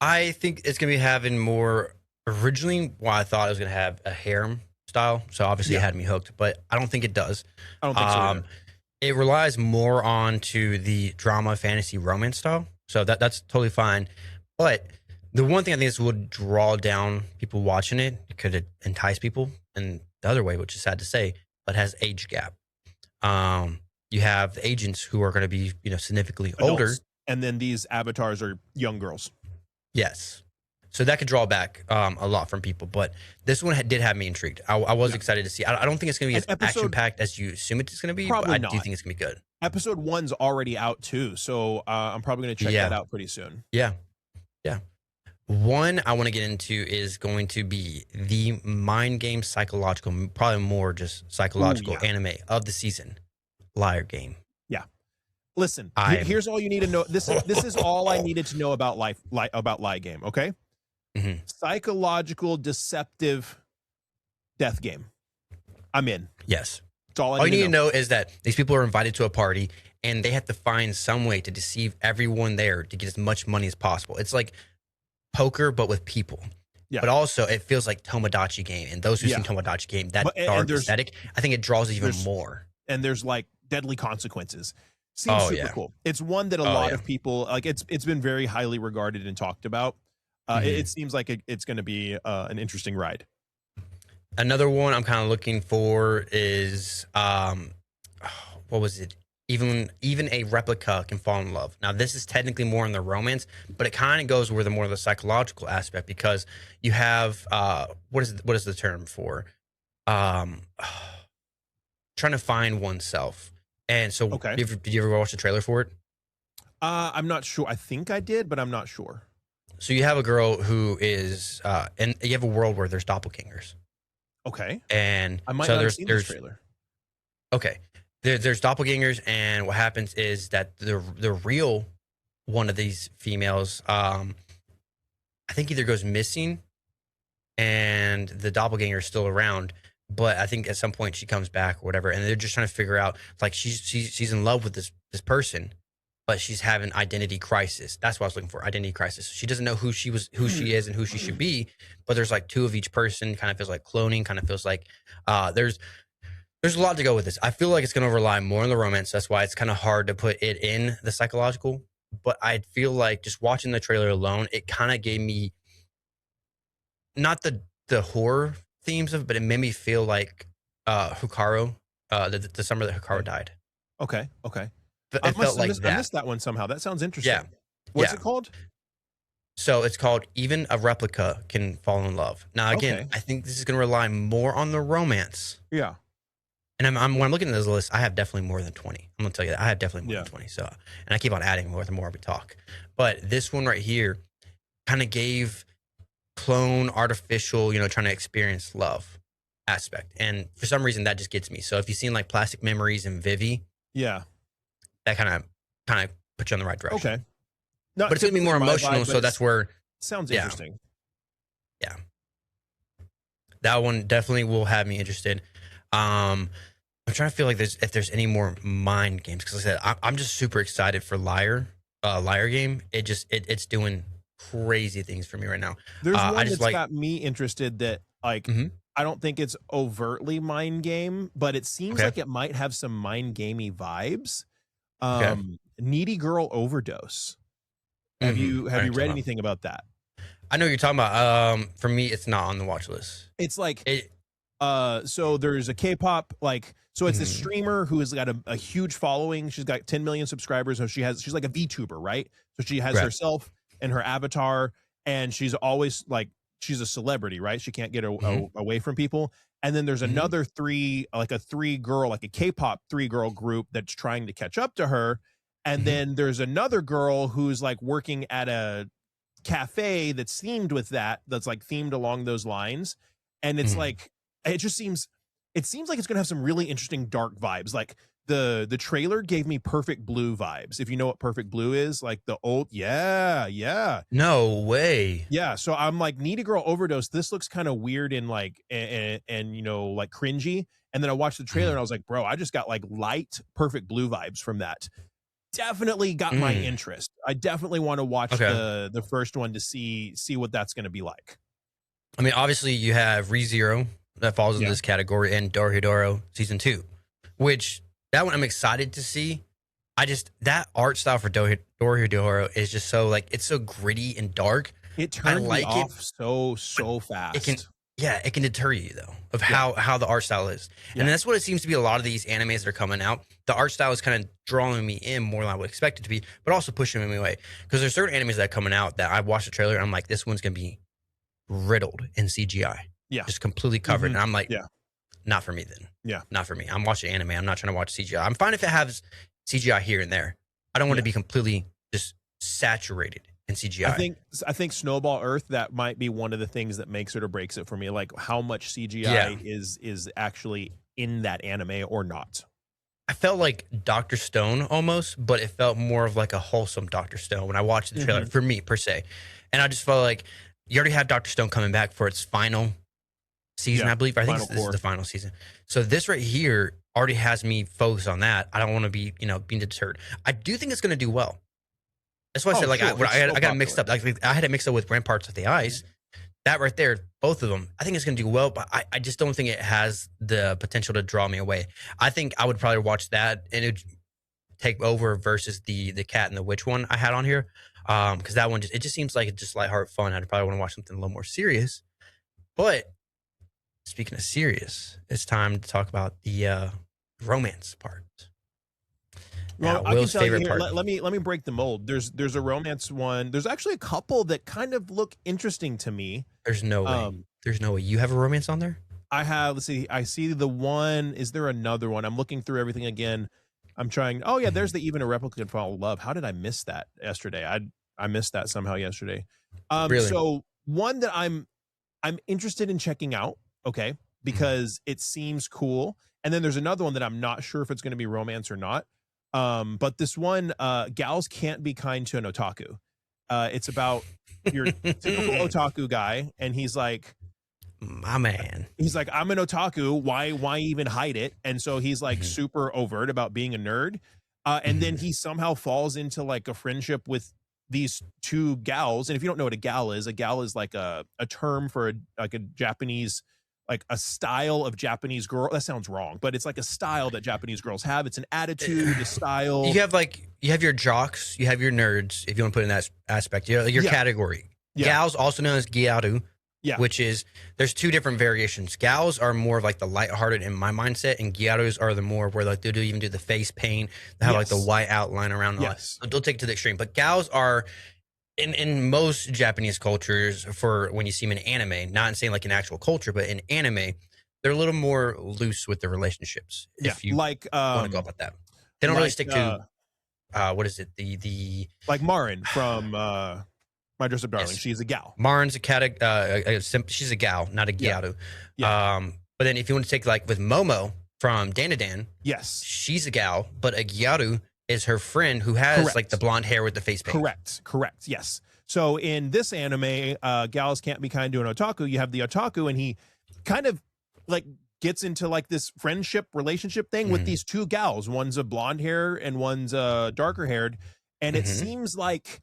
I think it's gonna be having more. Originally, well, I thought it was gonna have a harem style, so obviously it Yeah. had me hooked, but I don't think it does. I don't think so either. It relies more on to the drama, fantasy, romance style, so that's totally fine. But the one thing I think this would draw down people watching it, it could entice people in the other way, which is sad to say, but has age gap. You have the agents who are going to be, significantly older. Adults. And then these avatars are young girls. Yes. So that could draw back a lot from people, but this one did have me intrigued. I was excited to see. I don't think it's going to be And as action packed as you assume it's going to be, but Probably I do not. think it's going to be good. Episode 1's already out too, so I'm probably going to check Yeah. that out pretty soon. Yeah. Yeah. One I want to get into is going to be the mind game psychological, probably more just psychological yeah. anime of the season, Liar Game. Listen, I'm- here's all you need to know. This is all I needed to know about about Lie Game, okay? Mhm. Psychological deceptive death game. I'm in. Yes. That's all I All you need need to know is that these people are invited to a party and they have to find some way to deceive everyone there to get as much money as possible. It's like poker, but with people. Yeah. But also, it feels like Tomodachi Game. And those who've Yeah. seen Tomodachi Game, that But- and dark there's- aesthetic, I think it draws even there's- more. And there's like deadly consequences. Seems Oh, super yeah. cool. It's one that a Oh, lot yeah. of people like. It's been very highly regarded and talked about. It seems like it's going to be an interesting ride. Another one I'm kind of looking for is, what was it? even a replica can fall in love. Now, this is technically more in the romance, but it kind of goes with the more of the psychological aspect because you have what is the term for um, trying to find oneself. And so, Okay. did you ever watch the trailer for it? I'm not sure. I think I did, but I'm not sure. So you have a girl who is, and you have a world where there's doppelgangers. Okay. And I might so not have seen this there's trailer. okay, there's doppelgangers, and what happens is that the real one of these females, I think either goes missing, and the doppelganger is still around. But I think at some point she comes back or whatever, and they're just trying to figure out like she's in love with this person, but she's having identity crisis. That's what I was looking for, identity crisis. She doesn't know who she is, and who she should be. But there's like two of each person. Kind of feels like cloning. Kind of feels like there's a lot to go with this. I feel like it's going to rely more on the romance. That's why it's kind of hard to put it in the psychological. But I feel like just watching the trailer alone, it kind of gave me not the horror themes of, but it made me feel like Hikaru, the summer that Hikaru died. Okay. It felt like that. I missed that one somehow. That sounds interesting. Yeah. What's it called? So it's called Even a Replica Can Fall in Love. Now, again, Okay. I think this is going to rely more on the romance. Yeah. And when I'm looking at this list, I have definitely more than 20. I'm going to tell you that. I have definitely more Yeah. than 20. So, and I keep on adding more the more we talk. But this one right here kind of gave clone, artificial, trying to experience love aspect. And for some reason, that just gets me. So if you've seen like Plastic Memories and Vivi, Yeah. that kind of puts you on the right direction. Okay. Not But it's going to be more typically my emotional. vibe, So but that's where, sounds yeah. interesting. yeah, that one definitely will have me interested. I'm trying to feel like if there's any more mind games, because like I said, I'm just super excited for Liar game. It's doing crazy things for me right now. There's one I just that's got me interested that like I don't think it's overtly mind game, but it seems like it might have some mind gamey vibes. Needy Girl Overdose. Have you read anything about that? I know what you're talking about. For me, it's not on the watch list. It's like so there's a K-pop so it's this streamer who has got a huge following. She's got 10 million subscribers. So she's like a VTuber, right? So she has herself and her avatar, and she's always like she's a celebrity, right? She can't get away from people. And then there's another a K-pop 3-girl group that's trying to catch up to her. And then there's another girl who's like working at a cafe that's themed with that's like themed along those lines. And it's like, it seems like it's gonna have some really interesting dark vibes. Like the trailer gave me Perfect Blue vibes. If you know what Perfect Blue is, like the old, yeah. No way. Yeah. So I'm like, Needy Girl Overdose. This looks kind of weird and like, and like cringy. And then I watched the trailer and I was like, bro, I just got like light Perfect Blue vibes from that. Definitely got my interest. I definitely want to watch the first one to see what that's going to be like. I mean, obviously you have ReZero that falls in this category, and Dorohedoro season 2, which that one I'm excited to see. That art style for Dorohedoro is just so like, it's so gritty and dark. It turned me off so fast. It can deter you though of how the art style is. And that's what it seems to be. A lot of these animes that are coming out, the art style is kind of drawing me in more than I would expect it to be, but also pushing me away. Because there's certain animes that are coming out that I watched the trailer and I'm like, this one's going to be riddled in CGI. Yeah. Just completely covered. And I'm like, not for me then. Yeah. Not for me. I'm watching anime. I'm not trying to watch CGI. I'm fine if it has CGI here and there. I don't want to be completely just saturated in CGI. I think Snowball Earth, that might be one of the things that makes it or breaks it for me. Like how much CGI is actually in that anime or not. I felt like Dr. Stone almost, but it felt more of like a wholesome Dr. Stone when I watched the trailer for me per se. And I just felt like you already have Dr. Stone coming back for its final season, I believe. I think this is the final season. So this right here already has me focused on that. I don't want to be, being deterred. I do think it's going to do well. That's why I said, like, I got mixed up. Like, I had it mixed up with Ramparts of the Ice. That right there, both of them, I think it's going to do well, but I just don't think it has the potential to draw me away. I think I would probably watch that and it would take over versus the Cat and the Witch one I had on here. Because that one, it just seems like it's just lighthearted fun. I'd probably want to watch something a little more serious. But speaking of serious, it's time to talk about the romance part. Well, Now, I can Will's tell you favorite here. part. Let me break the mold. There's a romance one. There's actually a couple that kind of look interesting to me. There's no way. Um, There's no way you have a romance on there. I have. Let's see. I see the one. Is there another one? I'm looking through everything again. I'm trying. Oh yeah, there's the even a replicant fall love. How did I miss that yesterday? I missed that somehow yesterday. Really? So one that I'm interested in checking out. Okay, because it seems cool. And then there's another one that I'm not sure if it's going to be romance or not. But this one, gals can't be kind to an otaku. It's about your typical otaku guy, and he's like, My man. I'm an otaku. Why even hide it? And so he's like super overt about being a nerd. And then he somehow falls into like a friendship with these two gals. And if you don't know what a gal is like a term for a Japanese, like a style of Japanese girl. That sounds wrong, but it's like a style that Japanese girls have. It's an attitude, a style. You have your jocks, you have your nerds, if you want to put in that aspect. Your category. Yeah. Gals, also known as gyaru, which is, there's two different variations. Gals are more of like the lighthearted in my mindset, and gyarus are the more where like they even do the face paint. They have like the white outline around. Yes. They'll take it to the extreme. But gals are, in most Japanese cultures, for when you see them in anime, not in saying like an actual culture, but in anime, they're a little more loose with their relationships. If you like want to go about that, they don't really stick to what is it? The like Marin from My Dress Up Darling. Yes. She's a gal. Marin's she's a gal, not a gyaru. Yeah. But then if you want to take like with Momo from Danadan, Yes. she's a gal, but a gyaru is her friend who has like the blonde hair with the face paint. Correct. Yes. So in this anime, gals can't be kind to an otaku. You have the otaku, and he kind of like gets into like this friendship relationship thing with these two gals. One's a blonde hair and one's darker haired. And it seems like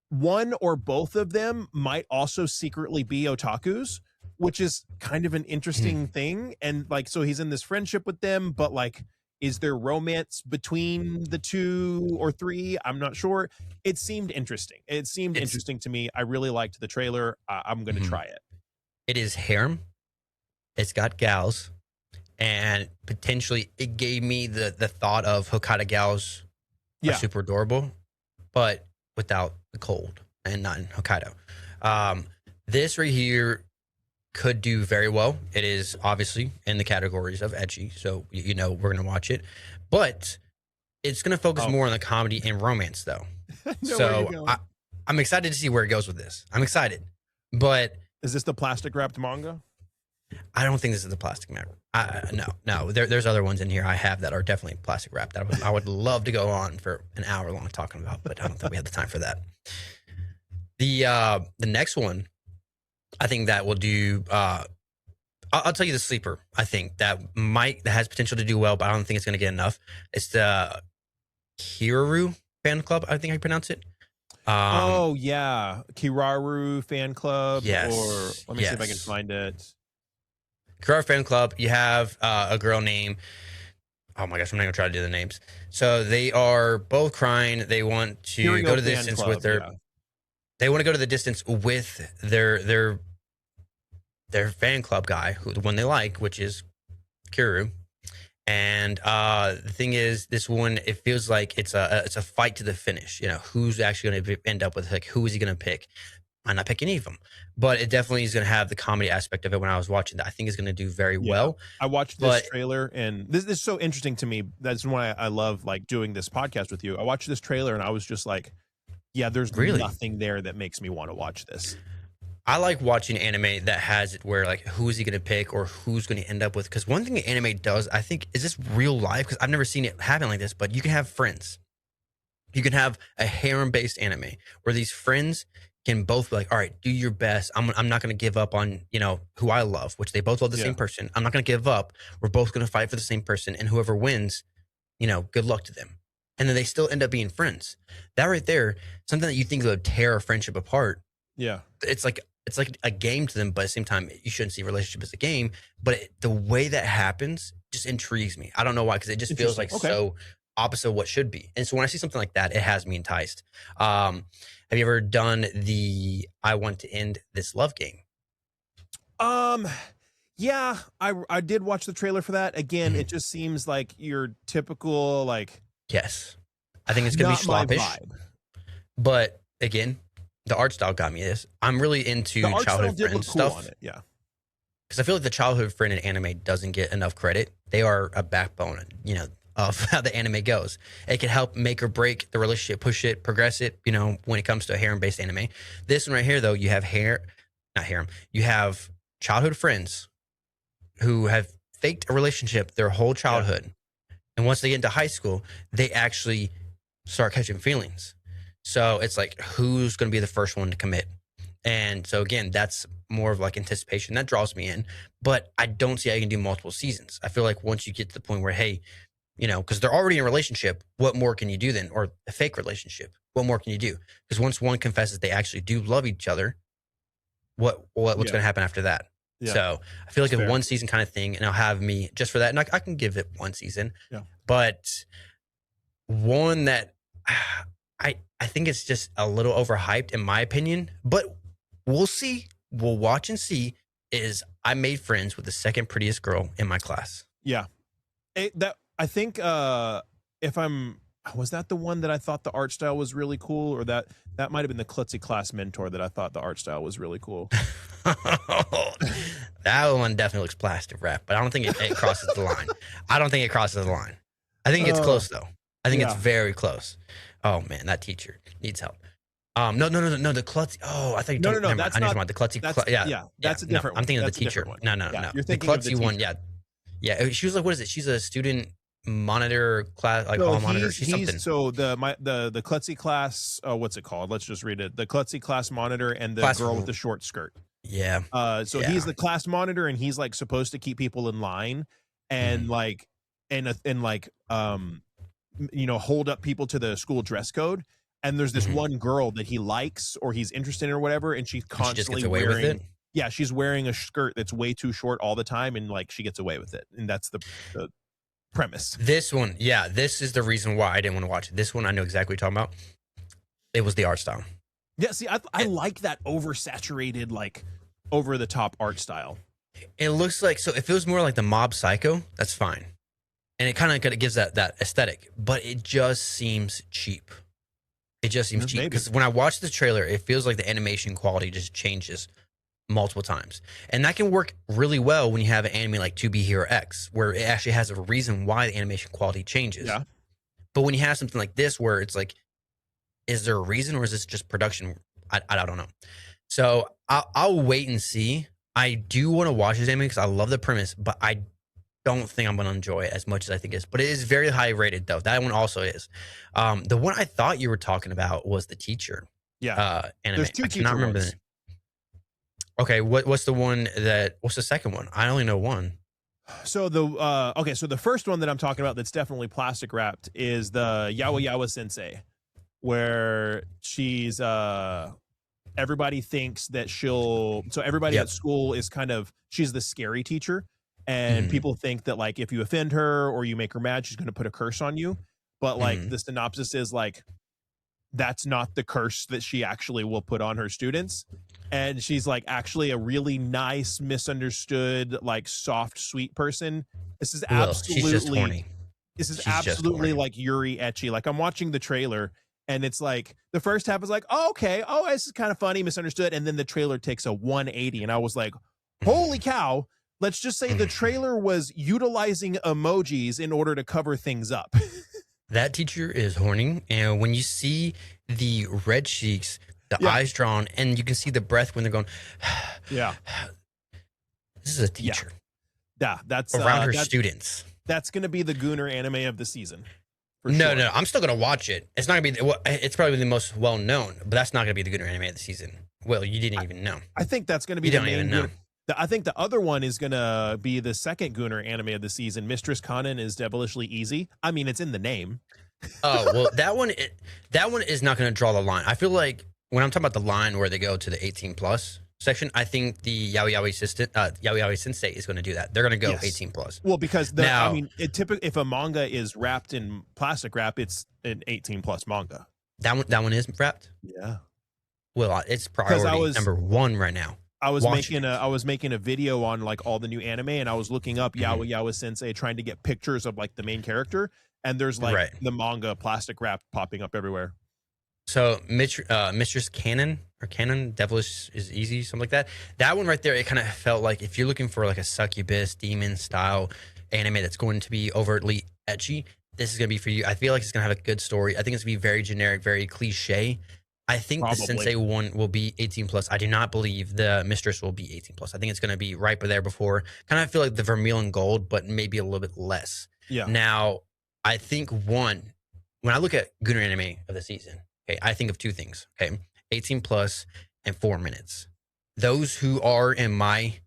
one or both of them might also secretly be otakus, which is kind of an interesting thing. And like, so he's in this friendship with them, but like, is there romance between the two or three? I'm not sure. It seemed interesting. It's interesting to me. I really liked the trailer. I'm going to try it. It is harem. It's got gals, and potentially it gave me the thought of Hokkaido gals are super adorable, but without the cold and not in Hokkaido. This right here could do very well. It is obviously in the categories of ecchi, so we're going to watch it. But it's going to focus more on the comedy and romance, though. So I'm excited to see where it goes with this. I'm excited. But is this the plastic wrapped manga? I don't think this is the plastic wrap. No. There's other ones in here I have that are definitely plastic wrapped that I would love to go on for an hour long talking about, but I don't think we have the time for that. The next one, I think that will do. I'll tell you the sleeper. I think that has potential to do well, but I don't think it's going to get enough. It's the Kiraru fan club. I think I pronounce it. Kiraru fan club. Yes. Or let me see if I can find it. Kiraru fan club. You have a girl named. Oh my gosh, I'm not gonna try to do the names. So they are both crying. They want to go to the distance with their. Yeah. They want to go to the distance with their fan club guy, the one they like, which is Kiraru. And the thing is, this one, it feels like it's a fight to the finish. You know, who's actually going to end up with, like, who is he going to pick? Might not pick any of them, but it definitely is going to have the comedy aspect of it. When I was watching that, I think it's going to do very well. I watched this trailer, and this is so interesting to me. That's why I love like doing this podcast with you. I watched this trailer, and I was just like, yeah, there's really nothing there that makes me want to watch this. I like watching anime that has it where, like, who is he going to pick or who's going to end up with? Because one thing anime does, I think, is this real life? Because I've never seen it happen like this, but you can have friends. You can have a harem-based anime where these friends can both be like, all right, do your best. I'm not going to give up on, who I love, which they both love the same person. I'm not going to give up. We're both going to fight for the same person. And whoever wins, good luck to them. And then they still end up being friends. That right there, something that you think would tear a friendship apart. Yeah. It's like a game to them, but at the same time, you shouldn't see a relationship as a game. But the way that happens just intrigues me. I don't know why, because it just feels like so opposite of what should be. And so when I see something like that, it has me enticed. Have you ever done the I want to end this love game? Yeah, I did watch the trailer for that. Again, it just seems like your typical, like, yes, I think it's gonna be Not my sloppish. vibe. But again, the art style got me this. I'm really into The art style childhood did friend look cool stuff. on it, yeah. Because I feel like the childhood friend in anime doesn't get enough credit. They are a backbone, of how the anime goes. It can help make or break the relationship, push it, progress it, when it comes to a harem-based anime. This one right here, though, you have not harem. You have childhood friends who have faked a relationship their whole childhood. And once they get into high school, they actually start catching feelings. So it's like, who's going to be the first one to commit? And so again, that's more of like anticipation that draws me in, but I don't see how you can do multiple seasons. I feel like once you get to the point where, hey, because they're already in a relationship, what more can you do then? Or a fake relationship, what more can you do? Because once one confesses they actually do love each other, what's going to happen after that? Yeah. So I feel like a one season kind of thing, and I'll have me just for that. And I can give it one season, but one that I think it's just a little overhyped in my opinion, but we'll see. We'll watch and see. Is I made friends with the second prettiest girl in my class. Yeah. I think was that the one that I thought the art style was really cool, or that might have been the klutzy class mentor that I thought the art style was really cool. That one definitely looks plastic wrap, but I don't think it crosses the line. I don't think it crosses the line. I think it's close though. I think it's very close. Oh man, that teacher needs help. No, the klutzy. Oh, I think no, that's not the klutzy. That's a different one. I'm thinking of the teacher. No. You're thinking the klutzy one. Yeah. She was like, what is it? She's a student monitor class, like hall monitor. She's something. So the klutzy class. What's it called? Let's just read it. The klutzy class monitor and the girl with the short skirt. Yeah. He's the class monitor, and he's like supposed to keep people in line, and hold up people to the school dress code. And there's this one girl that he likes or he's interested in or whatever, and she's constantly just gets away with it. Yeah, she's wearing a skirt that's way too short all the time, and like she gets away with it, and that's the premise. This one, this is the reason why I didn't want to watch it. This one, I know exactly what you're talking about. It was the art style. Yeah, see, I like that oversaturated, like over the top art style. It looks like, so if it was more like the Mob Psycho, that's fine, and it kind of gives that aesthetic, but it just seems cheap. It just seems cheap because when I watch the trailer, it feels like the animation quality just changes multiple times. And that can work really well when you have an anime like 2B Hero X, where it actually has a reason why the animation quality changes. Yeah. But when you have something like this, where it's like, is there a reason, or is this just production? I don't know. So I'll wait and see. I do want to watch this anime because I love the premise, but I don't think I'm going to enjoy it as much as I think it is. But it is very high rated, though. That one also is. The one I thought you were talking about was the teacher. Yeah. Anime. There's two teacher ones. Okay, what's the second one? I only know one. So the first one that I'm talking about that's definitely plastic wrapped is the Yawa Yawa Sensei, where she's everybody thinks that everybody at school is she's the scary teacher, and people think that like if you offend her or you make her mad, she's going to put a curse on you. But like the synopsis is like that's not the curse that she actually will put on her students. And she's like actually a really nice, misunderstood, like soft, sweet person. This is absolutely, she's just horny. This is absolutely like Yuri ecchi. Like I'm watching the trailer, and it's like the first half is like, oh, okay, oh, this is kind of funny, misunderstood, and then the trailer takes a 180, and I was like, holy cow! Let's just say the trailer was utilizing emojis in order to cover things up. That teacher is horny, and when you see the red cheeks, the eyes drawn, and you can see the breath when they're going, this is a teacher. Yeah, that's around her students. That's going to be the Gooner anime of the season. No, I'm still going to watch it. It's not going to be, it's probably the most well known, but that's not going to be the Gooner anime of the season. Well, you didn't even know. I think that's going to be the main. You don't even know. I think the other one is going to be the second Gooner anime of the season. Mistress Conan is devilishly easy. I mean, it's in the name. Oh, well, that one is not going to draw the line. I feel like when I'm talking about the line where they go to the 18 plus section, I think the Yaoi Sensei is going to do that. They're going to go 18 plus. Well, because if a manga is wrapped in plastic wrap, it's an 18 plus manga. That one is wrapped? Yeah. Well, it's priority number one right now. I was making a video on like all the new anime, and I was looking up Yaoi Sensei, trying to get pictures of like the main character, and there's like Right. the manga plastic wrap popping up everywhere. So Mistress Cannon or Cannon Devilish is Easy, something like that. That one right there, it kind of felt like if you're looking for like a succubus demon style anime that's going to be overtly ecchi, this is gonna be for you. I feel like it's gonna have a good story. I think it's gonna be very generic, very cliche. I think the Probably. Sensei one will be 18 plus. I do not believe the Mistress will be 18 plus. I think it's gonna be right there before. Kind of feel like the Vermilion Gold, but maybe a little bit less. Yeah. Now, I think when I look at Gooner anime of the season, okay, I think of two things. Okay, 18 plus and 4 minutes. Those who are in my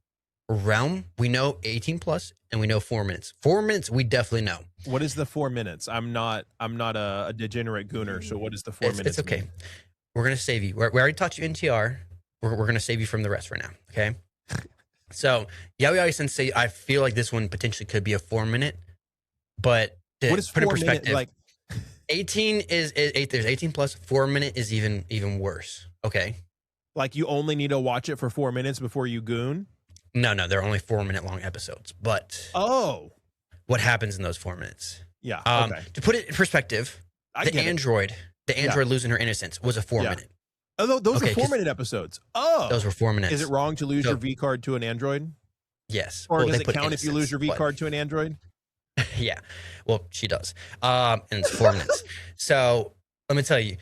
realm, we know 18 plus and we know 4 minutes. 4 minutes, we definitely know. What is the 4 minutes? I'm not a degenerate Gooner, so what is the 4 minutes? It's okay. mean? We're gonna save you. We already taught you NTR. We're gonna save you from the rest right now. Okay. So Yaoi Sensei, I feel like this one potentially could be a 4 minute, but to What is put in 4 minute perspective, like? 18 is eight. There's 18 plus. 4 minute is even worse. Okay. Like you only need to watch it for 4 minutes before you goon? No, they're only 4 minute long episodes. But Oh, what happens in those 4 minutes? yeah. Okay. To put it in perspective, I the get it. android losing her innocence was a 4 Yeah. minute. Oh, those Okay, are 4 minute episodes. Oh, Those were 4 minutes. is it wrong to lose So- your V card to an android? Yes. Or Well, does they it put count if you lose your V innocence, card to an android? but- Yeah. Well, she does. And it's 4 minutes. So let me tell you,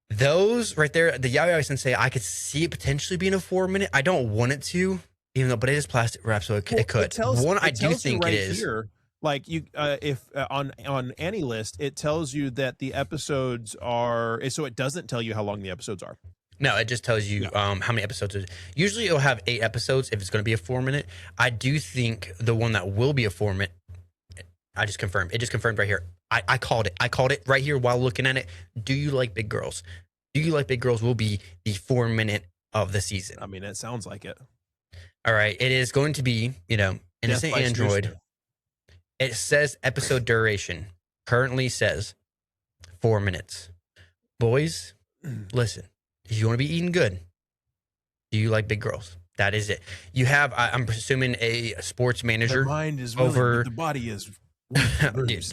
those right there, the Yaoi Sensei, I could see it potentially being a 4 minute. I don't want it to, even though, but it is plastic wrap, so it could. I do think right it is. Here, like you, if on AniList, it tells you that the episodes are. So it doesn't tell you how long the episodes are. No, it just tells you how many episodes. Usually it'll have 8 episodes if it's going to be a 4 minute. I do think the one that will be a 4 minute, I just confirmed. It just confirmed right here. I called it. I called it right here while looking at it. Do you like big girls? Do you like big girls will be the 4 minute of the season. I mean, it sounds like it. All right. It is going to be, Innocent by Android. Snooster. It says episode duration. Currently says 4 minutes. Boys, listen. If you want to be eating good, do you like big girls? That is it. You have, I'm assuming, a sports manager. The mind is willing, over- but the body is. Dude.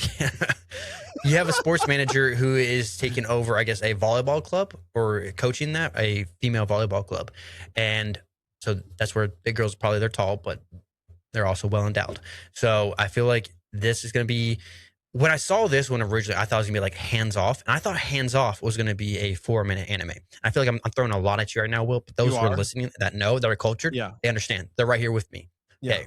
You have a sports manager who is taking over, I guess, a volleyball club or coaching that, a female volleyball club. And so that's where big girls, probably they're tall, but they're also well endowed. So I feel like this is going to be, when I saw this one originally, I thought it was going to be like Hands Off. And I thought Hands Off was going to be a 4 minute anime. I feel like I'm throwing a lot at you right now, Will, but those You who are are. listening that know, that are cultured, Yeah. they understand. They're right here with me. Yeah. Okay.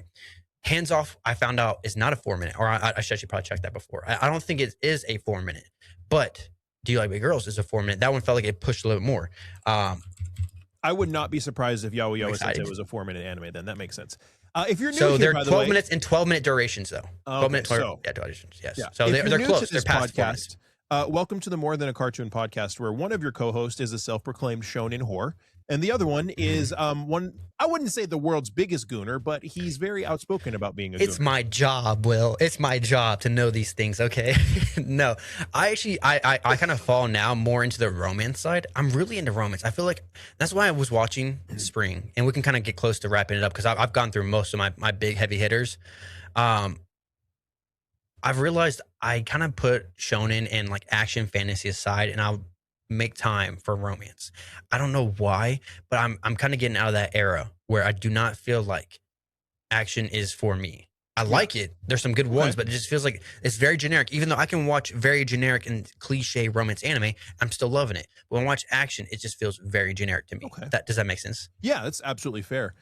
Hands Off, I found out is not a 4 minute, or I should actually probably check that before. I don't think it is a 4 minute, but Do You Like Big Girls is a 4 minute. That one felt like it pushed a little bit more. I would not be surprised if Yaoi Yaoi Sensei excited. was a 4 minute anime. Then that makes sense. If you're new So here, they're by the 12 way, minutes and 12 minute durations, though. 12 okay, minute so durations, yes. yeah. So If they're you're new close. to this They're past 4 minutes. podcast, welcome to the More Than a Cartoon podcast, where one of your co-hosts is a self-proclaimed shonen whore, and the other one is one. I wouldn't say the world's biggest gooner, but he's very outspoken about being a It's gooner. my job, Will. It's my job to know these things, okay? No, I actually, I kind of fall now more into the romance side. I'm really into romance. I feel like that's why I was watching Spring, and we can kind of get close to wrapping it up because I've gone through most of my big heavy hitters. I've realized I kind of put shonen and like action fantasy aside, and I'll make time for romance. I don't know why, but I'm kind of getting out of that era where I do not feel like action is for me. I like it. There's some good ones, but it just feels like it's very generic. Even though I can watch very generic and cliche romance anime, I'm still loving it. But when I watch action, it just feels very generic to me. Okay. Does that make sense? Yeah, that's absolutely fair.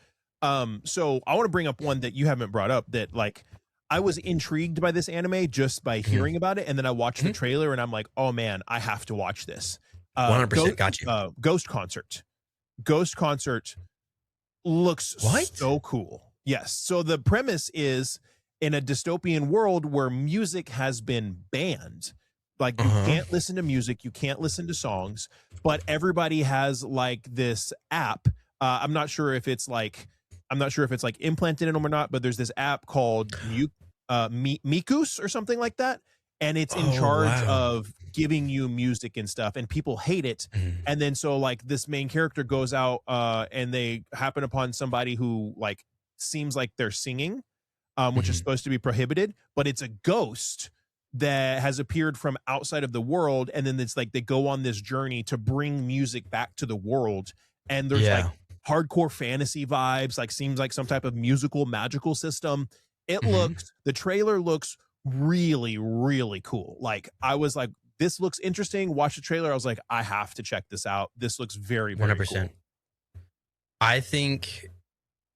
So I want to bring up one that you haven't brought up that like I was intrigued by this anime just by hearing about it, and then I watched the trailer and I'm like, oh man, I have to watch this. 100% got you. Ghost Concert. Ghost Concert looks What? so cool. Yes. So the premise is in a dystopian world where music has been banned. Like you can't listen to music, you can't listen to songs, but everybody has like this app. I'm not sure if it's like implanted in them or not, but there's this app called Mikus or something like that. And it's in charge of giving you music and stuff, and people hate it. And then so like this main character goes out and they happen upon somebody who like seems like they're singing, which is supposed to be prohibited, but it's a ghost that has appeared from outside of the world, and then it's like they go on this journey to bring music back to the world, and there's like hardcore fantasy vibes, like seems like some type of musical magical system. It looks, the trailer looks really, really cool. Like I was like, this looks interesting. Watch the trailer. I was like, I have to check this out. This looks very, very 100%. Cool. I think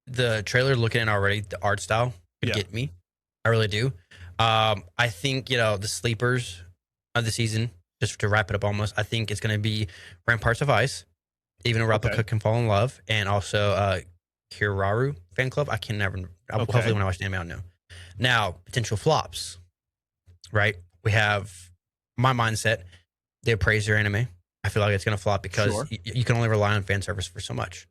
the trailer looking at already, the art style could get me. I really do. I think, you know, the sleepers of the season, just to wrap it up almost, I think it's going to be Ramparts of Ice, Even a Replica Can Fall in Love, and also Kiraru fan club. I can never, hopefully when I watch the anime, I'll know. Now, potential flops, right? We have my mindset, they praise their anime. I feel like it's going to flop because you can only rely on fan service for so much.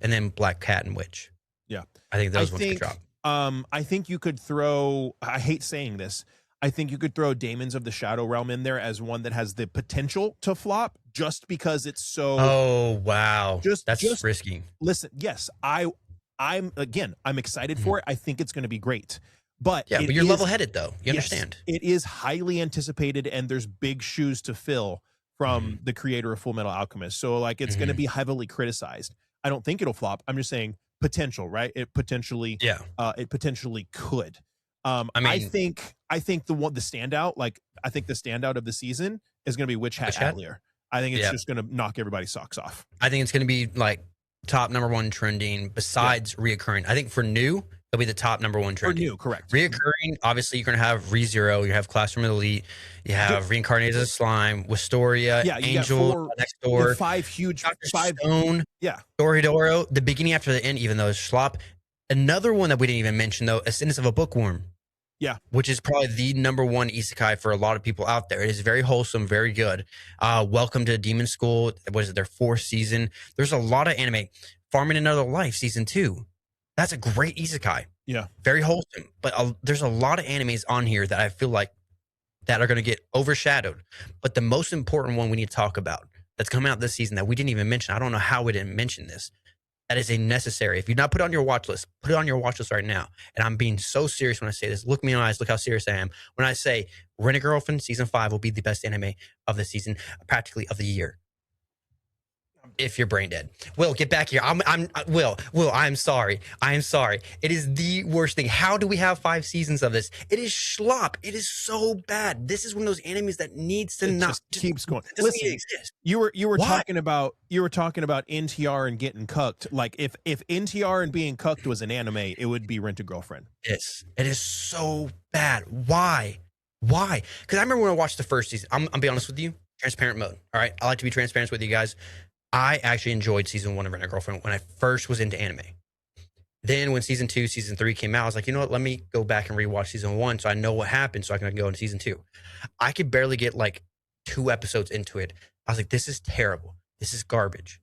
And then Black Cat and Witch. Yeah. I think those ones could drop. I think you could throw, I hate saying this, I think you could throw Daemons of the Shadow Realm in there as one that has the potential to flop just because it's so. Oh, wow. That's risky. Listen, yes, I'm excited for it. I think it's going to be great. But yeah, but you're level-headed though. You understand. It is highly anticipated, and there's big shoes to fill from the creator of Full Metal Alchemist. So like it's going to be heavily criticized. I don't think it'll flop. I'm just saying potential, right? It potentially could. I mean, I think the standout, like I think the standout of the season is going to be Witch Hat Atelier. I think it's just going to knock everybody's socks off. I think it's going to be like top #1 trending besides reoccurring. I think for new, it'll be the top #1 trending. For new, correct. Reoccurring, obviously you're going to have ReZero, you have Classroom Elite, you have Reincarnated as Slime, Wistoria, Angel, Next Door, five Stone, Doridoro, the beginning after the end, even though it's schlop. Another one that we didn't even mention though, Ascendance of a Bookworm. Yeah. Which is probably the #1 isekai for a lot of people out there. It is very wholesome, very good. Welcome to Demon School. Was it their 4th season? There's a lot of anime. Farming Another Life, season 2. That's a great isekai. Yeah. Very wholesome. But there's a lot of animes on here that I feel like that are going to get overshadowed. But the most important one we need to talk about that's coming out this season that we didn't even mention. I don't know how we didn't mention this. That is a necessary. If you've not put it on your watch list, put it on your watch list right now. And I'm being so serious when I say this. Look me in the eyes. Look how serious I am. When I say Rent a Girlfriend season 5 will be the best anime of the season, practically of the year. If you're brain dead. Will, get back here. Will, I'm sorry. It is the worst thing. How do we have 5 seasons of this? It is schlop. It is so bad. This is one of those animes that needs to just keeps going. Listen, you were talking about NTR and getting cucked. Like if NTR and being cucked was an anime, it would be Rent a Girlfriend. Yes. It is so bad. Why? Because I remember when I watched the first season. I'm be honest with you. Transparent mode. All right. I like to be transparent with you guys. I actually enjoyed season 1 of Rent a Girlfriend when I first was into anime. Then when season 2, season 3 came out, I was like, you know what? Let me go back and rewatch season 1 so I know what happened so I can go into season 2. I could barely get like 2 episodes into it. I was like, this is terrible. This is garbage.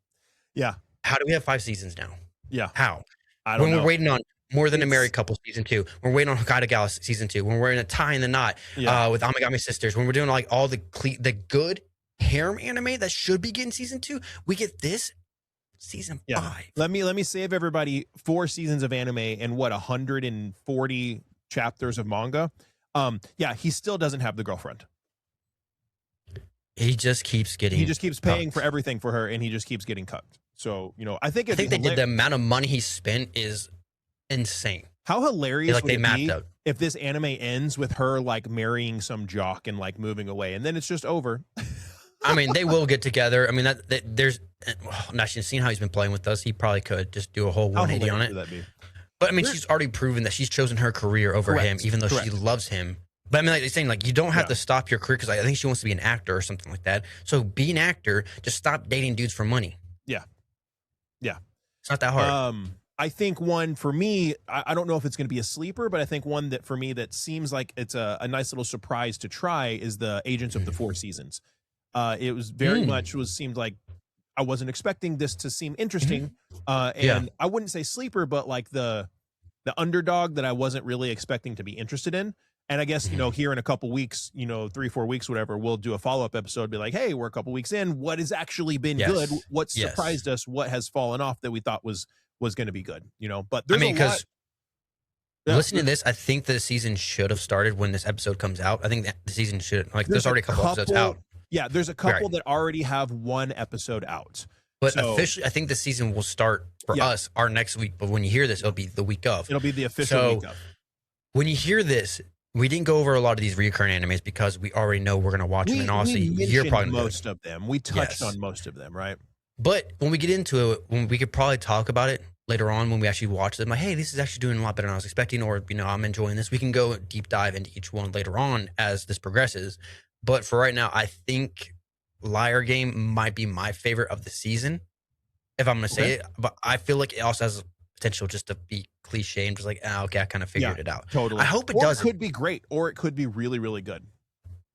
Yeah. How do we have 5 seasons now? Yeah. How? I don't know. We're waiting on More Than a Married Couple season 2. We're waiting on Hokkaido Gala season 2. When we're in a Tie in the Knot with Amigami Sisters. When we're doing like all the good harem anime that should be getting season 2, we get this season 5. Let me save everybody 4 seasons of anime and 140 chapters of manga. He still doesn't have the girlfriend. He just keeps paying for everything for her, and he just keeps getting cucked. So, I think the amount of money he spent is insane. How hilarious would it be if this anime ends with her like marrying some jock and like moving away, and then it's just over. I mean, they will get together. I mean, there's not seeing how he's been playing with us. He probably could just do a whole 180 on it. Would that be? But I mean, she's already proven that she's chosen her career over him, even though she loves him. But I mean, like they're saying, like you don't have to stop your career because I think she wants to be an actor or something like that. So be an actor. Just stop dating dudes for money. Yeah. It's not that hard. I think one for me, I don't know if it's going to be a sleeper, but I think one that for me that seems like it's a nice little surprise to try is the Agents of the 4 Seasons. It was very much seemed like I wasn't expecting this to seem interesting. And I wouldn't say sleeper, but like the underdog that I wasn't really expecting to be interested in. And I guess, here in a couple weeks, 3-4 weeks, whatever, we'll do a follow-up episode, be like, hey, we're a couple weeks in. What has actually been good? What surprised us? What has fallen off that we thought was going to be good? But there's Listening to this, I think the season should have started when this episode comes out. I think that the season should, like, there's already a couple episodes out. Yeah, there's a couple that already have one episode out. But officially, I think the season will start for us our next week. But when you hear this, it'll be the week of. It'll be the official week of. When you hear this, we didn't go over a lot of these recurring animes because we already know we're going to watch them. And honestly, you're probably most of them. We touched on most of them, right? But when we get into it, when we could probably talk about it later on when we actually watch them, like, hey, this is actually doing a lot better than I was expecting, or, you know, I'm enjoying this. We can go deep dive into each one later on as this progresses. But for right now, I think Liar Game might be my favorite of the season, if I'm going to say it. But I feel like it also has potential just to be cliche and just like, okay, I kind of figured it out. Totally. I hope it does. It could be great, or it could be really, really good.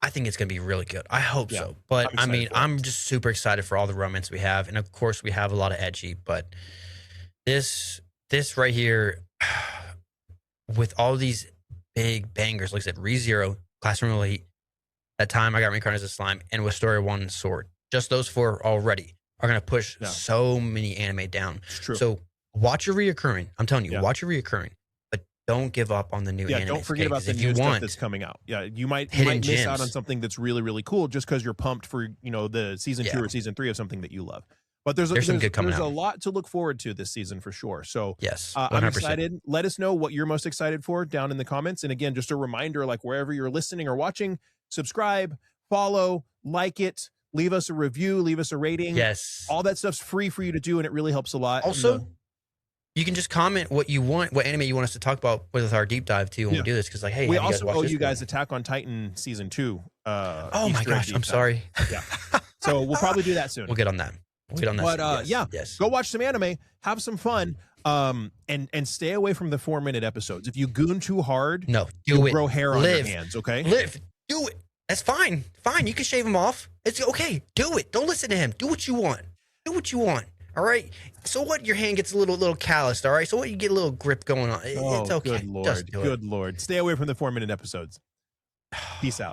I think it's going to be really good. I hope so. But I mean, I'm just super excited for all the romance we have. And of course, we have a lot of edgy, but this right here, with all these big bangers, like I said, ReZero, Classroom Elite, That Time I Got Reincarnated as a Slime, and with Story 1 Sword, just those 4 already are going to push so many anime down. It's true. So watch your reoccurring. I'm telling you, watch your reoccurring, but don't give up on the new anime. Don't forget about the new stuff that's coming out. Yeah, you might miss out on something that's really, really cool just because you're pumped for, you know, the season 2 or season 3 of something that you love. But there's some good coming out. There's a lot to look forward to this season for sure. So yes, I'm excited. Let us know what you're most excited for down in the comments. And again, just a reminder, like wherever you're listening or watching, subscribe, follow, like it, leave us a review, leave us a rating. Yes. All that stuff's free for you to do, and it really helps a lot. Also, you can just comment what you want, what anime you want us to talk about with our deep dive too when we do this. Because like, hey, we also owe you guys Attack on Titan season 2. Oh my gosh, I'm sorry. Yeah. So we'll probably do that soon. We'll get on that. But go watch some anime, have some fun, and stay away from the 4-minute episodes. If you goon too hard, you'll grow hair on your hands. Okay, do it. That's fine. You can shave him off. It's okay. Do it. Don't listen to him. Do what you want. All right. So what? Your hand gets a little calloused. All right. So what? You get a little grip going on. It's okay. Good Lord. Stay away from the 4-minute episodes. Peace out.